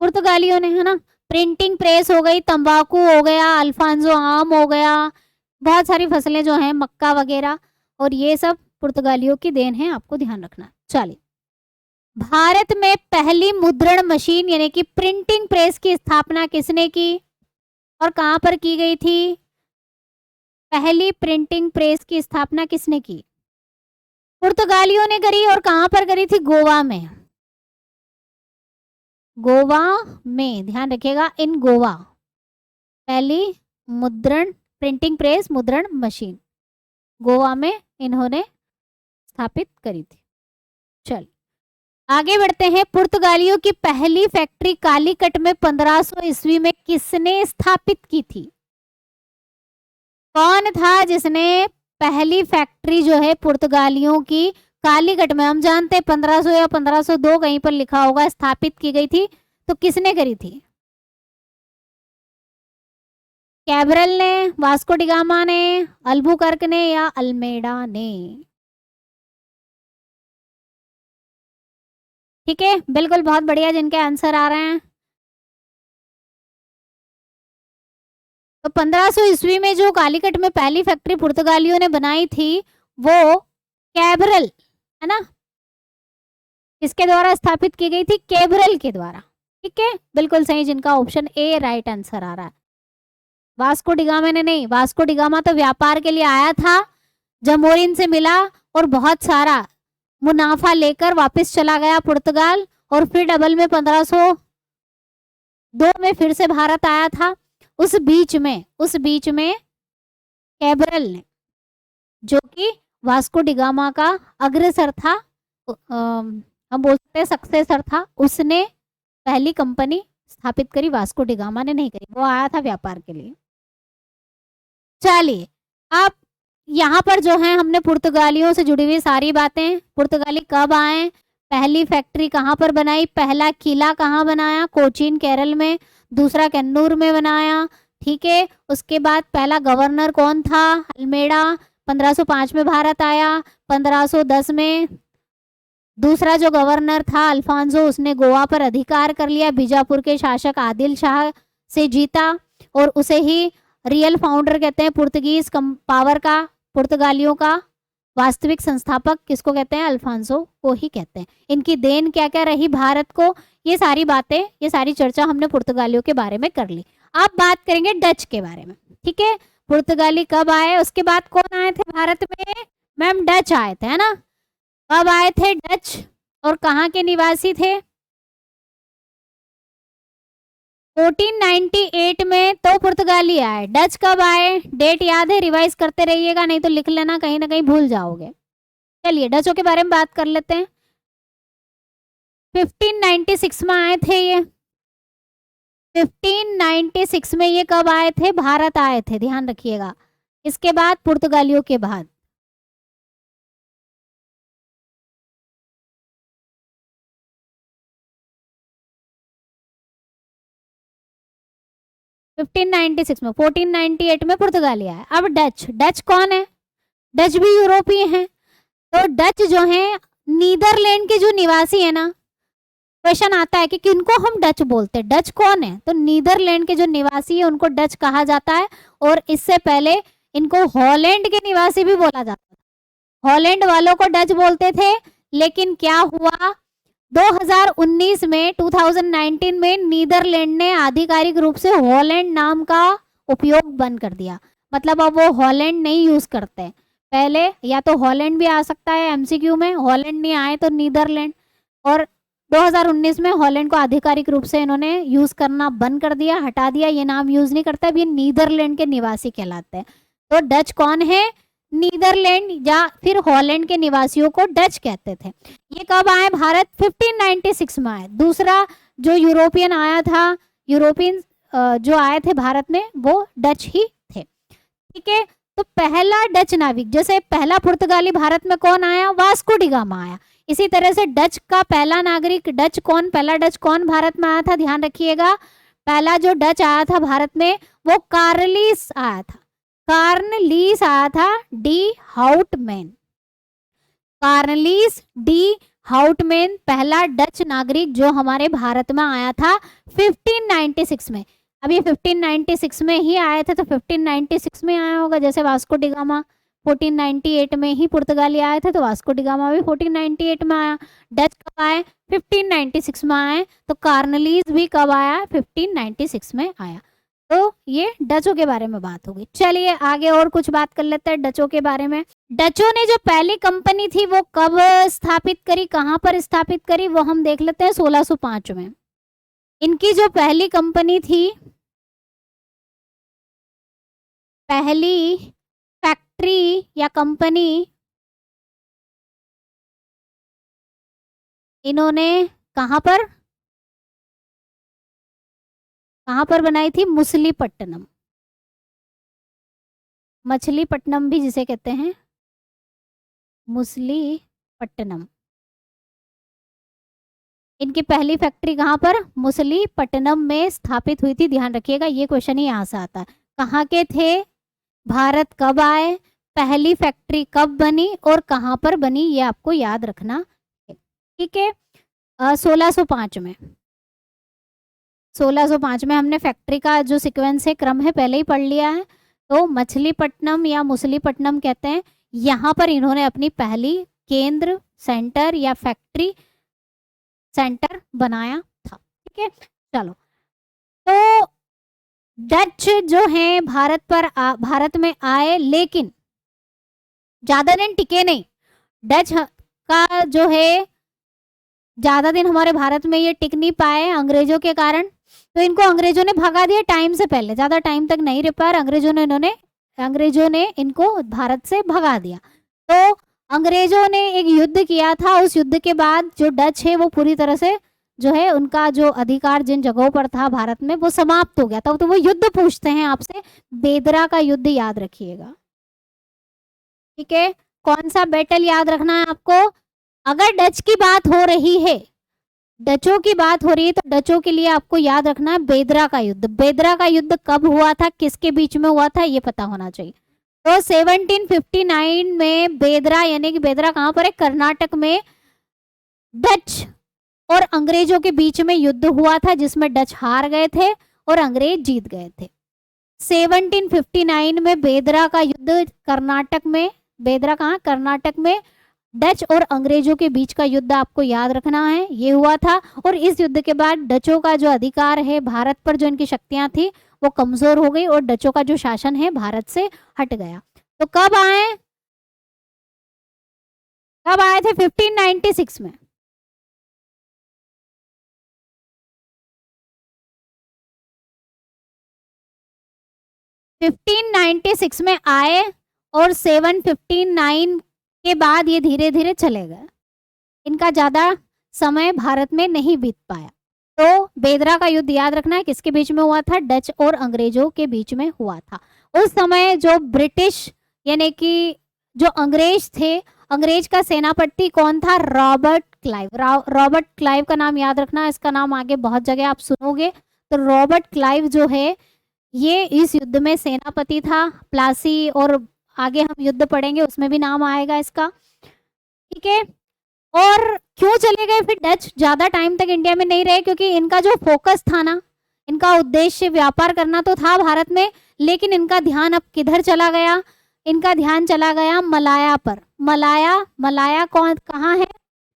पुर्तगालियों ने, है ना। प्रिंटिंग प्रेस हो गई, तंबाकू हो गया, अल्फांसो आम हो गया, बहुत सारी फसलें जो हैं, मक्का वगैरह, और ये सब पुर्तगालियों की देन है, आपको ध्यान रखना। चलिए, भारत में पहली मुद्रण मशीन यानी कि प्रिंटिंग प्रेस की स्थापना किसने की और कहां पर की गई थी? पहली प्रिंटिंग प्रेस की स्थापना किसने की? पुर्तगालियों ने करी, और कहां पर करी थी? गोवा में। गोवा में, ध्यान रखिएगा, इन गोवा पहली मुद्रण प्रिंटिंग प्रेस मुद्रण मशीन गोवा में इन्होंने स्थापित करी थी। चल आगे बढ़ते हैं। पुर्तगालियों की पहली फैक्ट्री कालीकट में 1500 ईस्वी में किसने स्थापित की थी? कौन था जिसने पहली फैक्ट्री जो है पुर्तगालियों की कालीकट में, हम जानते हैं 1500 या 1502 कहीं पर लिखा होगा, स्थापित की गई थी, तो किसने करी थी? कैब्रल ने, वास्को डिगामा ने, अल्बुकर्क ने या अल्मेडा ने? ठीक है, बिल्कुल, बहुत बढ़िया जिनके आंसर आ रहे हैं। तो 1500 ईस्वी में जो कालीकट में पहली फैक्ट्री पुर्तगालियों ने बनाई थी वो कैब्रल, है ना, किसके द्वारा स्थापित की गई थी? कैब्रल के द्वारा। ठीक है, बिल्कुल सही, जिनका ऑप्शन ए राइट आंसर आ रहा है। वास्को डिगामा ने नहीं, वास्को डिगामा तो व्यापार के लिए आया था, जमोरिन से मिला और बहुत सारा मुनाफा लेकर वापस चला गया पुर्तगाल, और फिर डबल में 1502 में फिर से भारत आया था। उस बीच में कैब्रल ने, जो कि वास्को डिगामा का अग्रसर था, हम बोल सकते हैं सक्सेसर था, उसने पहली कंपनी स्थापित करी, वास्को डिगामा ने नहीं करी, वो आया था व्यापार के लिए। चलिए, अब यहाँ पर जो है हमने पुर्तगालियों से जुड़ी हुई सारी बातें, पुर्तगाली कब आए, पहली फैक्ट्री कहाँ पर बनाई, पहला किला कहाँ बनाया, कोचीन केरल में, दूसरा कन्नूर में बनाया। ठीक है, उसके बाद पहला गवर्नर कौन था? अल्मेडा, 1505 में भारत आया, 1510 में दूसरा जो गवर्नर था अल्फांसो, उसने गोवा पर अधिकार कर लिया, बीजापुर के शासक आदिल शाह से जीता, और उसे ही रियल फाउंडर कहते हैं पुर्तगीज पावर का, पुर्तगालियों का, वास्तविक संस्थापक किसको कहते हैं? अल्फांसो को ही कहते हैं। इनकी देन क्या क्या रही भारत को, ये सारी बातें, ये सारी चर्चा हमने पुर्तगालियों के बारे में कर ली। अब बात करेंगे डच के बारे में, ठीक है। पुर्तगाली कब आए, उसके बाद कौन आए थे भारत में? मैम डच आए थे, है ना। कब आए थे डच और कहाँ के निवासी थे? 1498 में तो पुर्तगाली आए। डच कब आए? डेट याद है? रिवाइज करते रहिएगा, नहीं तो लिख लेना, कहीं ना कहीं भूल जाओगे। चलिए डचों के बारे में बात कर लेते हैं। 1596 में आए थे ये। 1596 में ये कब आए थे? भारत आए थे, ध्यान रखिएगा। इसके बाद पुर्तगालियों के बाद 1596 में, 1498 में पुर्तगाली आया। अब डच, डच कौन है? डच भी यूरोपीय हैं। तो डच जो है नीदरलैंड के जो निवासी है ना, क्वेश्चन आता है कि किनको हम डच बोलते हैं, डच कौन है? तो नीदरलैंड के जो निवासी है उनको डच कहा जाता है। और इससे पहले इनको हॉलैंड के निवासी भी बोला जाता था। हॉलैंड वालों को डच बोलते थे, लेकिन क्या हुआ 2019 में 2019 में नीदरलैंड ने आधिकारिक रूप से हॉलैंड नाम का उपयोग बंद कर दिया। मतलब अब वो हॉलैंड नहीं यूज करते। पहले या तो हॉलैंड भी आ सकता है एमसीक्यू में, हॉलैंड नहीं आए तो नीदरलैंड। और 2019 में हॉलैंड को आधिकारिक रूप से इन्होंने यूज करना बंद कर दिया, हटा दिया, ये नाम यूज नहीं करता। अब ये नीदरलैंड के निवासी कहलाते हैं। तो डच कौन है? नीदरलैंड या फिर हॉलैंड के निवासियों को डच कहते थे। ये कब आए भारत? 1596 में आए। दूसरा जो यूरोपियन आया था, यूरोपियन जो आए थे भारत में, वो डच ही थे, ठीक है। तो पहला डच नाविक, जैसे पहला पुर्तगाली भारत में कौन आया? वास्को डी गामा आया। इसी तरह से डच का पहला नागरिक डच कौन, पहला डच कौन भारत में आया था? ध्यान रखिएगा, पहला जो डच आया था भारत में वो कार्लिस आया था। कार्नलीस आया था डी हाउटमैन। कार्नलीस डी हाउटमैन पहला डच नागरिक जो हमारे भारत में आया था 1596 में। अब ये 1596 में ही आए थे, तो 1596 में आया होगा। जैसे वास्को डी गामा 1498 में ही पुर्तगाली आए थे, तो वास्को डी गामा भी 1498 में आया। डच कब आए? 1596 में आए। तो कार्नलीस भी कब आया? 1596 में आया। तो ये डचों के बारे में बात होगी। चलिए आगे और कुछ बात कर लेते हैं डचों के बारे में। डचों ने जो पहली कंपनी थी वो कब स्थापित करी, कहां पर स्थापित करी, वो हम देख लेते हैं 1605 में। इनकी जो पहली कंपनी थी, पहली फैक्ट्री या कंपनी इन्होंने कहां पर बनाई थी? मछलीपट्टनम। मछलीपट्टनम भी जिसे कहते हैं, मछलीपट्टनम। इनकी पहली फैक्ट्री कहां पर? मछलीपट्टनम में स्थापित हुई थी। ध्यान रखिएगा, ये क्वेश्चन ही यहाँ से आता है। कहाँ के थे? भारत कब आए? पहली फैक्ट्री कब बनी और कहाँ पर बनी, ये आपको याद रखना है, ठीक है। 1605 में, 1605 में हमने फैक्ट्री का जो सीक्वेंस है, क्रम है, पहले ही पढ़ लिया है। तो मछलीपट्टनम या मछलीपट्टनम कहते हैं। यहाँ पर इन्होंने अपनी पहली केंद्र सेंटर या फैक्ट्री सेंटर बनाया था, ठीक है। चलो, तो डच जो है भारत में आए, लेकिन ज्यादा दिन टिके नहीं। डच का जो है ज्यादा दिन हमारे भारत में ये टिक नहीं पाए अंग्रेजों के कारण। तो इनको अंग्रेजों ने भगा दिया टाइम से पहले, ज्यादा टाइम तक नहीं रह पाए अंग्रेजों ने इनको भारत से भगा दिया। तो अंग्रेजों ने एक युद्ध किया था। उस युद्ध के बाद जो डच है वो पूरी तरह से जो है उनका जो अधिकार जिन जगहों पर था भारत में वो समाप्त हो गया था। तो वो युद्ध पूछते हैं आपसे, बेदरा का युद्ध याद रखिएगा, ठीक है। कौन सा बैटल याद रखना है आपको? अगर डच की बात हो रही है, डचों की बात हो रही है, तो डचों के लिए आपको याद रखना है बेदरा का युद्ध। बेदरा का युद्ध कब हुआ था, किसके बीच में हुआ था, ये पता होना चाहिए। तो 1759 में बेदरा, यानी कि बेदरा कहां पर है? कर्नाटक में। डच और अंग्रेजों के बीच में युद्ध हुआ था, जिसमें डच हार गए थे और अंग्रेज जीत गए थे। 1759 में बेदरा का युद्ध कर्नाटक में बेदरा कहाँ, कर्नाटक में डच और अंग्रेजों के बीच का युद्ध आपको याद रखना है, ये हुआ था। और इस युद्ध के बाद डचों का जो अधिकार है भारत पर, जो इनकी शक्तियां थी वो कमजोर हो गई और डचों का जो शासन है भारत से हट गया। तो कब आए थे 1596 में। 1596 में आए और 759 के बाद ये धीरे धीरे चले गए, इनका ज्यादा समय भारत में नहीं बीत पाया। तो बेदरा का युद्ध याद रखना है, किसके बीच में हुआ था, डच और अंग्रेजों के बीच में हुआ था। उस समय जो ब्रिटिश यानी कि जो अंग्रेज थे, अंग्रेज का सेनापति कौन था, रॉबर्ट क्लाइव। रॉबर्ट क्लाइव का नाम याद रखना, इसका नाम आगे बहुत जगह आप सुनोगे। तो रॉबर्ट क्लाइव जो है ये इस युद्ध में सेनापति था। प्लासी और आगे हम युद्ध पढ़ेंगे उसमें भी नाम आएगा इसका, ठीक है। और क्यों चले गए फिर डच, ज्यादा टाइम तक इंडिया में नहीं रहे, क्योंकि इनका जो फोकस था ना, इनका उद्देश्य व्यापार करना तो था भारत में, लेकिन इनका ध्यान अब किधर चला गया, इनका ध्यान चला गया मलाया पर। मलाया कौन, कहाँ है,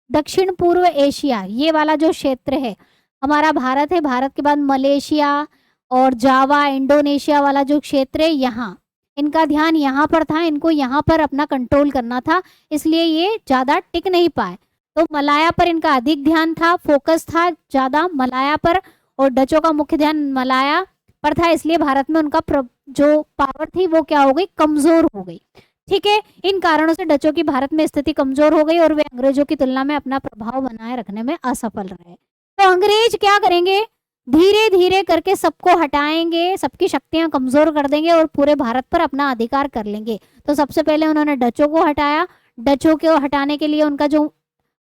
दक्षिण पूर्व एशिया, ये वाला जो क्षेत्र है हमारा भारत है, भारत के बाद मलेशिया और जावा इंडोनेशिया वाला जो क्षेत्र है, यहाँ इनका ध्यान यहाँ पर था, इनको यहाँ पर अपना कंट्रोल करना था, इसलिए ये ज्यादा टिक नहीं पाए। तो मलाया पर इनका अधिक ध्यान था, फोकस था ज्यादा मलाया पर, और डचों का मुख्य ध्यान मलाया पर था, इसलिए भारत में उनका जो पावर थी वो क्या हो गई, कमजोर हो गई, ठीक है। इन कारणों से डचों की भारत में स्थिति कमजोर हो गई और वे अंग्रेजों की तुलना में अपना प्रभाव बनाए रखने में असफल रहे। तो अंग्रेज क्या करेंगे, धीरे धीरे करके सबको हटाएंगे, सबकी शक्तियां कमजोर कर देंगे और पूरे भारत पर अपना अधिकार कर लेंगे। तो सबसे पहले उन्होंने डचों को हटाया। डचों को हटाने के लिए उनका जो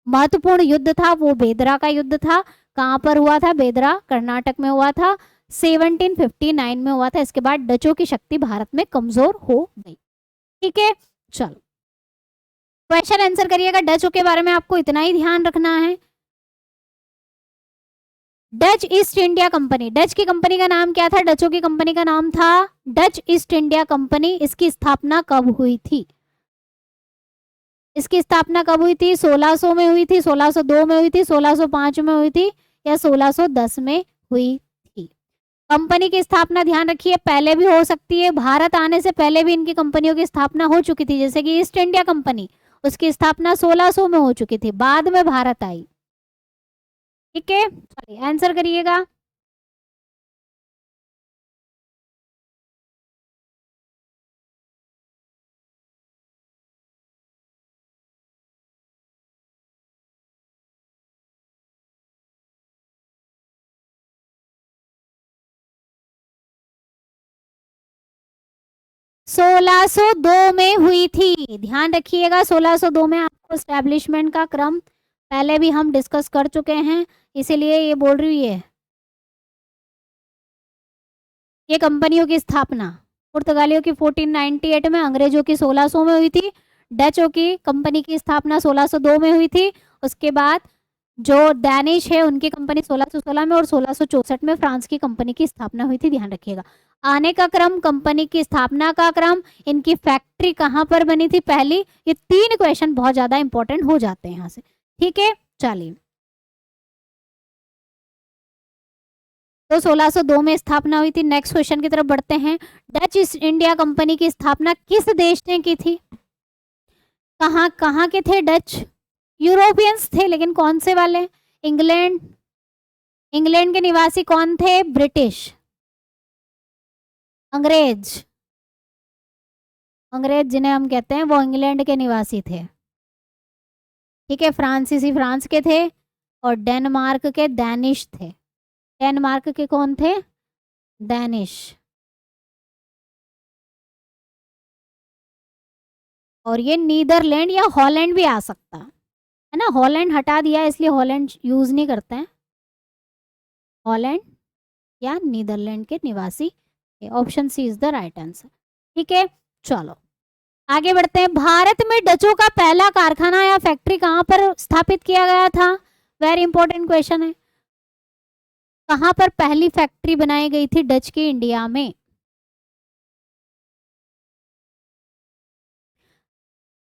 महत्वपूर्ण युद्ध था वो बेदरा का युद्ध था। कहाँ पर हुआ था, बेदरा कर्नाटक में हुआ था, 1759 में हुआ था। इसके बाद डचों की शक्ति भारत में कमजोर हो गई, ठीक है। चलो क्वेश्चन आंसर करिएगा। डचों के बारे में आपको इतना ही ध्यान रखना है। Dutch east India company, Dutch की कंपनी का नाम क्या था, डचों की कंपनी का नाम था डच ईस्ट इंडिया कंपनी। इसकी स्थापना कब हुई थी, इसकी स्थापना कब हुई थी, 1600 में हुई थी, 1602 में हुई थी, 1605 में हुई थी, या 1610 में हुई थी। कंपनी की स्थापना ध्यान रखिए पहले भी हो सकती है, भारत आने से पहले भी इनकी कंपनियों की स्थापना हो चुकी थी, जैसे कि ईस्ट इंडिया कंपनी, उसकी स्थापना 1600 में हो चुकी थी, बाद में भारत आई, ठीक है। चलिए आंसर करिएगा। सोलह सौ दो में हुई थी, ध्यान रखिएगा। 1602 में आपको स्टैब्लिशमेंट का क्रम पहले भी हम डिस्कस कर चुके हैं, इसीलिए ये बोल रही है। ये कंपनियों की स्थापना पुर्तगालियों की 1498 में, अंग्रेजों की 1600 में हुई थी, डचों की कंपनी की स्थापना 1602 में हुई थी। उसके बाद जो डैनिश है उनकी कंपनी 1616 में, और 1664 में फ्रांस की कंपनी की स्थापना हुई थी, ध्यान रखिएगा। आने का क्रम, कंपनी की स्थापना का क्रम, इनकी फैक्ट्री कहाँ पर बनी थी पहली, ये 3 क्वेश्चन बहुत ज्यादा इंपॉर्टेंट हो जाते हैं यहाँ से, ठीक है। चलिए तो 1602 में स्थापना हुई थी। नेक्स्ट क्वेश्चन की तरफ बढ़ते हैं। डच ईस्ट इंडिया कंपनी की स्थापना किस देश ने की थी, कहाँ कहाँ के थे डच, यूरोपियंस थे, लेकिन कौन से वाले, इंग्लैंड, इंग्लैंड के निवासी कौन थे, ब्रिटिश, अंग्रेज, अंग्रेज जिन्हें हम कहते हैं वो इंग्लैंड के निवासी थे, ठीक है। फ्रांसीसी फ्रांस के थे, और डेनमार्क के डैनिश थे। डेनमार्क के कौन थे, डैनिश, और ये नीदरलैंड या हॉलैंड भी आ सकता है ना, हॉलैंड हटा दिया इसलिए हॉलैंड यूज नहीं करते हैं, हॉलैंड या नीदरलैंड के निवासी। Option C is the right answer, ठीक है। चलो आगे बढ़ते हैं। भारत में डचों का पहला कारखाना या फैक्ट्री कहाँ पर स्थापित किया गया था, वेरी इंपॉर्टेंट क्वेश्चन है। कहाँ पर पहली फैक्ट्री बनाई गई थी डच की इंडिया में,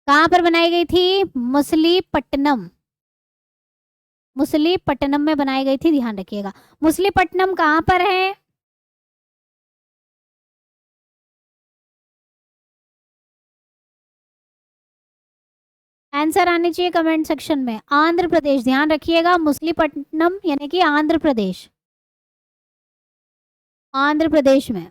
कहाँ पर बनाई गई थी? मुसलीपट्टनम, मुसलीपट्टनम में बनाई गई थी, ध्यान रखिएगा। मुसलीपट्टनम कहाँ पर है? आंसर आने चाहिए कमेंट सेक्शन में। आंध्र प्रदेश, ध्यान रखिएगा, मुसलीपट्टनम यानी कि आंध्र प्रदेश, आंध्र प्रदेश में।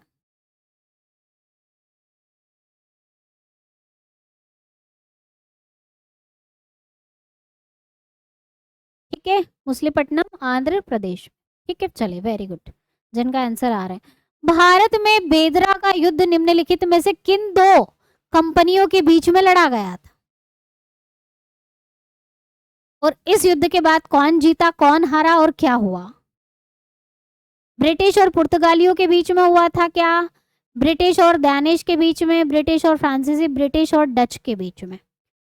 ठीक है, मुसलीपट्टनम आंध्र प्रदेश। ठीक है, चलिए, वेरी गुड, जिनका आंसर आ रहा है। भारत में बेदरा का युद्ध निम्नलिखित में से किन दो कंपनियों के बीच में लड़ा गया था? और इस युद्ध के बाद कौन जीता, कौन हारा और क्या हुआ? ब्रिटिश और पुर्तगालियों के बीच में हुआ था क्या? ब्रिटिश और डैनिश के बीच में, ब्रिटिश और फ्रांसीसी, ब्रिटिश और डच के बीच में?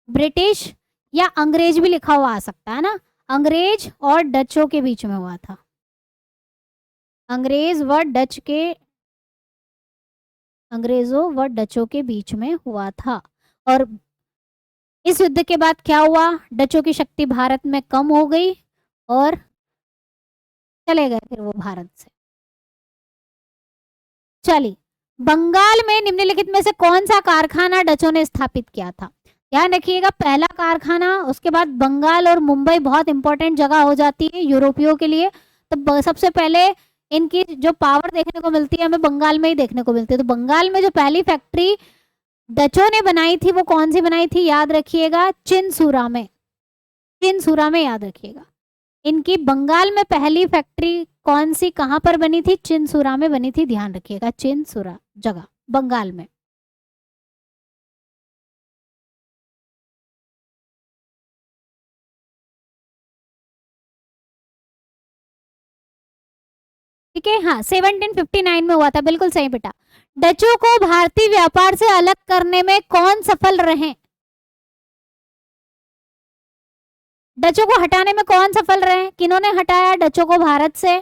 ब्रिटिश या अंग्रेज भी लिखा हुआ आ सकता है ना, अंग्रेज और डचों के बीच में हुआ था, अंग्रेज व डच के, अंग्रेजों व डचों के बीच में हुआ था। और इस युद्ध के बाद क्या हुआ? डचों की शक्ति भारत में कम हो गई और चले गए फिर वो भारत से। चलिए, बंगाल में निम्नलिखित में से कौन सा कारखाना डचों ने स्थापित किया था? ध्यान रखिएगा, पहला कारखाना, उसके बाद बंगाल और मुंबई बहुत इंपॉर्टेंट जगह हो जाती है यूरोपियों के लिए। तो सबसे पहले इनकी जो पावर देखने को मिलती है हमें बंगाल में ही देखने को मिलती है। तो बंगाल में जो पहली फैक्ट्री डचों ने बनाई थी वो कौन सी बनाई थी? याद रखिएगा, चिनसूरा में, चिनसूरा में, याद रखिएगा। इनकी बंगाल में पहली फैक्ट्री कौन सी, कहां पर बनी थी? चिनसूरा में बनी थी, ध्यान रखिएगा, चिनसूरा जगह बंगाल में। ठीक है, हाँ, 1759 में हुआ था, बिल्कुल सही बेटा। डचों को भारतीय व्यापार से अलग करने में कौन सफल रहे? डचों को हटाने में कौन सफल रहे? किन्होंने हटाया डचों को भारत से?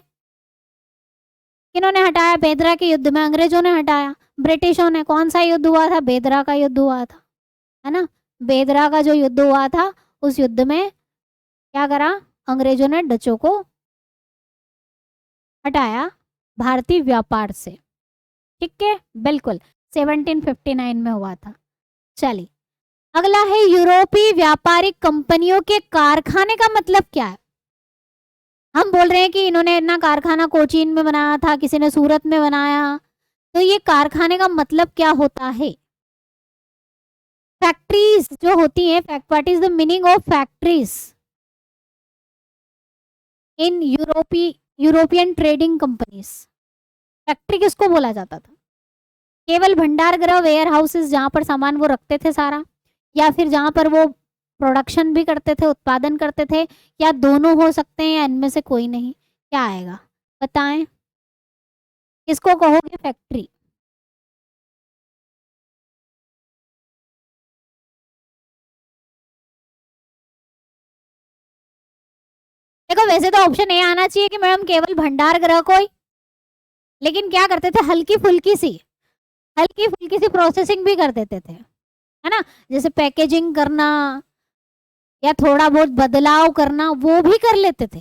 किन्होंने हटाया? बेदरा के युद्ध में अंग्रेजों ने हटाया। ब्रिटिशों ने, कौन सा युद्ध हुआ था? बेदरा का युद्ध हुआ था, है ना। बेदरा का जो युद्ध हुआ था उस युद्ध में क्या करा? अंग्रेजों ने डचों को हटाया भारतीय व्यापार से। ठीक है, बिल्कुल, 1759 में हुआ था। चलिए, अगला है यूरोपीय व्यापारिक कंपनियों के कारखाने का मतलब क्या है? हम बोल रहे हैं कि इन्होंने ना कारखाना कोचीन में बनाया था, किसी ने सूरत में बनाया, तो ये कारखाने का मतलब क्या होता है? फैक्ट्रीज जो होती हैं, what is the meaning of factories in European trading companies? Factory किसको बोला जाता था? केवल भंडार गृह, वेयर हाउसेस जहां पर सामान वो रखते थे सारा, या फिर जहां पर वो प्रोडक्शन भी करते थे, उत्पादन करते थे, या दोनों हो सकते हैं, या इनमें से कोई नहीं? क्या आएगा बताएं, किसको कहोगे फैक्ट्री? देखो, वैसे तो ऑप्शन ए आना चाहिए कि मैडम केवल भंडार गृह को ही, लेकिन क्या करते थे, हल्की फुल्की सी प्रोसेसिंग भी कर देते थे, है ना, जैसे पैकेजिंग करना या थोड़ा बहुत बदलाव करना, वो भी कर लेते थे।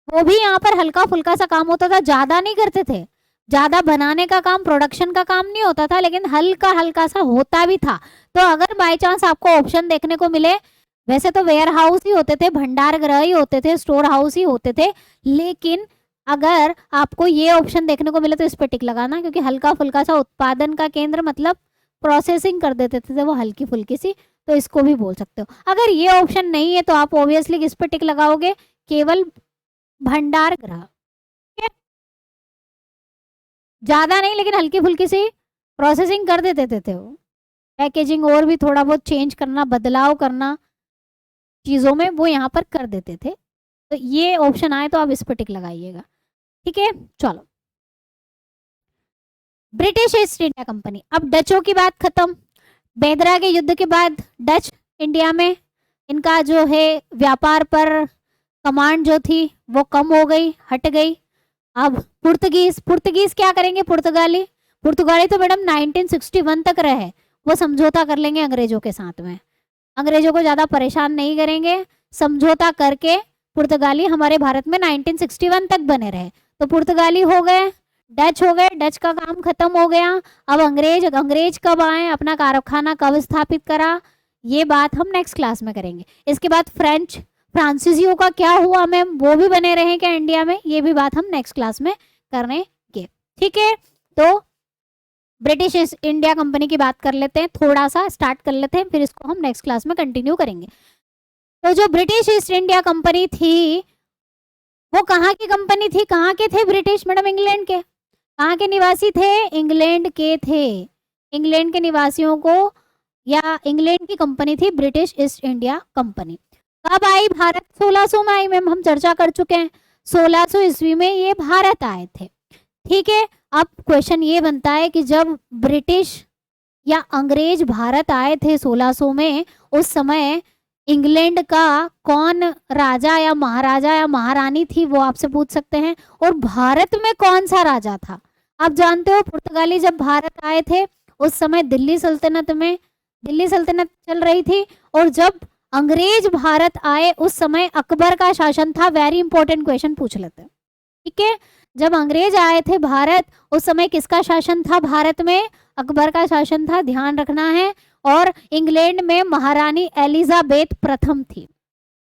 वो भी यहाँ पर हल्का फुल्का सा काम होता था, ज्यादा नहीं करते थे, ज्यादा बनाने का काम, प्रोडक्शन का काम नहीं होता था, लेकिन हल्का हल्का सा होता भी था। तो अगर बाई चांस आपको ऑप्शन देखने को मिले, वैसे तो वेयर हाउस ही होते थे, भंडार गृह ही होते थे, स्टोर हाउस ही होते थे, लेकिन अगर आपको ये ऑप्शन देखने को मिले तो इस पर टिक लगाना, क्योंकि हल्का फुल्का सा उत्पादन का केंद्र मतलब प्रोसेसिंग कर देते थे वो हल्की फुल्की सी, तो इसको भी बोल सकते हो। अगर ये ऑप्शन नहीं है तो आप ऑब्वियसली किस पे टिक लगाओगे? केवल भंडार गृह। ज्यादा नहीं, लेकिन हल्की फुल्की सी प्रोसेसिंग कर देते थे वो, पैकेजिंग और भी थोड़ा बहुत चेंज करना, बदलाव करना चीजों में, वो यहाँ पर कर देते थे। तो ये ऑप्शन आए तो आप इस पर टिक लगाइएगा। ठीक है, चलो, ब्रिटिश ईस्ट इंडिया कंपनी। अब डचों की बात खत्म। बेदरा के युद्ध के बाद डच इंडिया में इनका जो है व्यापार पर कमांड जो थी वो कम हो गई, हट गई। अब पुर्तगीज क्या करेंगे? पुर्तगाली तो मैडम 1961 तक रहे, वो समझौता कर लेंगे अंग्रेजों के साथ में। अंग्रेजों को ज़्यादा परेशान नहीं करेंगे, समझौता करके पुर्तगाली हमारे भारत में 1961 तक बने रहे। तो पुर्तगाली हो गए, डच हो गए, डच का काम खत्म हो गया। अब अंग्रेज कब आए, अपना कारखाना कब स्थापित करा, ये बात हम नेक्स्ट क्लास में करेंगे। इसके बाद फ्रांसीसियों का क्या हुआ मैम, वो भी बने रहे क्या इंडिया में, ये भी बात हम नेक्स्ट क्लास में करेंगे। ठीक है, तो ब्रिटिश ईस्ट इंडिया कंपनी की बात कर लेते हैं, थोड़ा सा स्टार्ट कर लेते हैं, फिर इसको हम नेक्स्ट क्लास में कंटिन्यू करेंगे। तो जो ब्रिटिश ईस्ट इंडिया कंपनी थी वो कहाँ की कंपनी थी, कहाँ के थे ब्रिटिश मैडम, इंग्लैंड के। कहाँ के निवासी थे, इंग्लैंड के थे। इंग्लैंड के निवासियों को या इंग्लैंड की कंपनी थी ब्रिटिश ईस्ट इंडिया कंपनी। कब आई भारत, 1600 में आई मैम, हम चर्चा कर चुके हैं। 1600 ईस्वी में ये भारत आए थे। ठीक है, अब क्वेश्चन ये बनता है कि जब ब्रिटिश या अंग्रेज भारत आए थे 1600 में, उस समय इंग्लैंड का कौन राजा या महारानी थी, वो आपसे पूछ सकते हैं। और भारत में कौन सा राजा था। आप जानते हो पुर्तगाली जब भारत आए थे उस समय दिल्ली सल्तनत चल रही थी, और जब अंग्रेज भारत आए उस समय अकबर का शासन था। वेरी इंपॉर्टेंट क्वेश्चन पूछ लेते हैं। ठीक है, जब अंग्रेज आए थे भारत उस समय किसका शासन था भारत में, अकबर का शासन था, ध्यान रखना है। और इंग्लैंड में महारानी एलिजाबेथ प्रथम थी।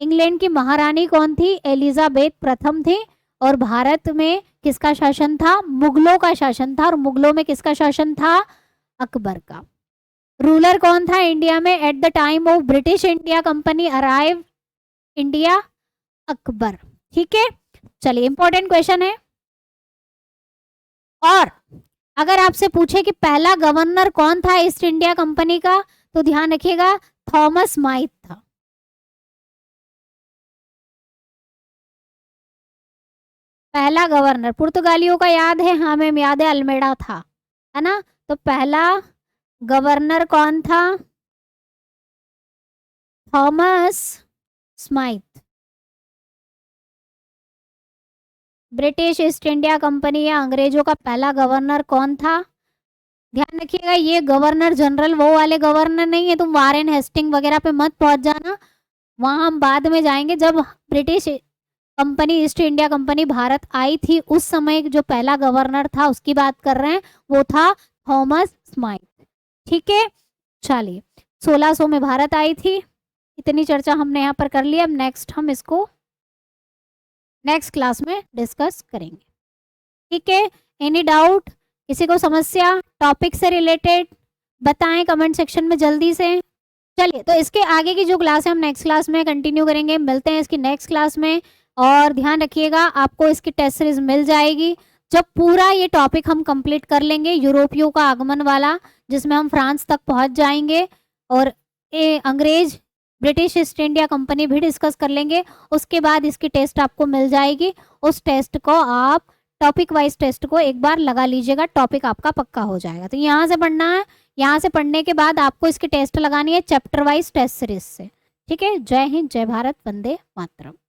इंग्लैंड की महारानी कौन थी, एलिजाबेथ प्रथम थी। और भारत में किसका शासन था, मुगलों का शासन था। और मुगलों में किसका शासन था, अकबर का। रूलर कौन था इंडिया में at the time of British India company arrive India, Akbar. ठीक है, चलिए इंपॉर्टेंट क्वेश्चन है। और अगर आपसे पूछे कि पहला गवर्नर कौन था ईस्ट इंडिया कंपनी का, तो ध्यान रखिएगा थॉमस स्माइथ था। पहला गवर्नर पुर्तगालियों का याद है, हाँ मैम याद है, अल्मेडा था, है ना। तो पहला गवर्नर कौन था, Thomas Smythe. British east India company या अंग्रेजों का पहला गवर्नर कौन था, ध्यान रखिएगा। ये गवर्नर जनरल वो वाले गवर्नर नहीं है, तुम वारेन हेस्टिंग वगैरह पे मत पहुंच जाना, वहां हम बाद में जाएंगे। जब British company East India company भारत आई थी उस समय जो पहला गवर्नर था उसकी बात कर रहे हैं, वो था थॉमस स्माइथ। ठीक है, चलिए 1600 में भारत आई थी, इतनी चर्चा हमने यहाँ पर कर ली। अब नेक्स्ट हम इसको नेक्स्ट क्लास में डिस्कस करेंगे। ठीक है, एनी डाउट, किसी को समस्या टॉपिक से रिलेटेड बताएं कमेंट सेक्शन में जल्दी से। चलिए, तो इसके आगे की जो क्लास है हम नेक्स्ट क्लास में कंटिन्यू करेंगे, मिलते हैं इसकी नेक्स्ट क्लास में। और ध्यान रखिएगा आपको इसकी टेस्ट सीरीज मिल जाएगी जब पूरा ये टॉपिक हम कंप्लीट कर लेंगे, यूरोपियों का आगमन वाला, जिसमें हम फ्रांस तक पहुंच जाएंगे और अंग्रेज ब्रिटिश ईस्ट इंडिया कंपनी भी डिस्कस कर लेंगे। उसके बाद इसकी टेस्ट आपको मिल जाएगी, उस टेस्ट को आप टॉपिक वाइज टेस्ट को एक बार लगा लीजिएगा, टॉपिक आपका पक्का हो जाएगा। तो यहाँ से पढ़ना है, यहाँ से पढ़ने के बाद आपको इसकी टेस्ट लगानी है चैप्टर वाइज टेस्ट सीरीज से। ठीक है, जय हिंद, जय भारत, वंदे मातरम।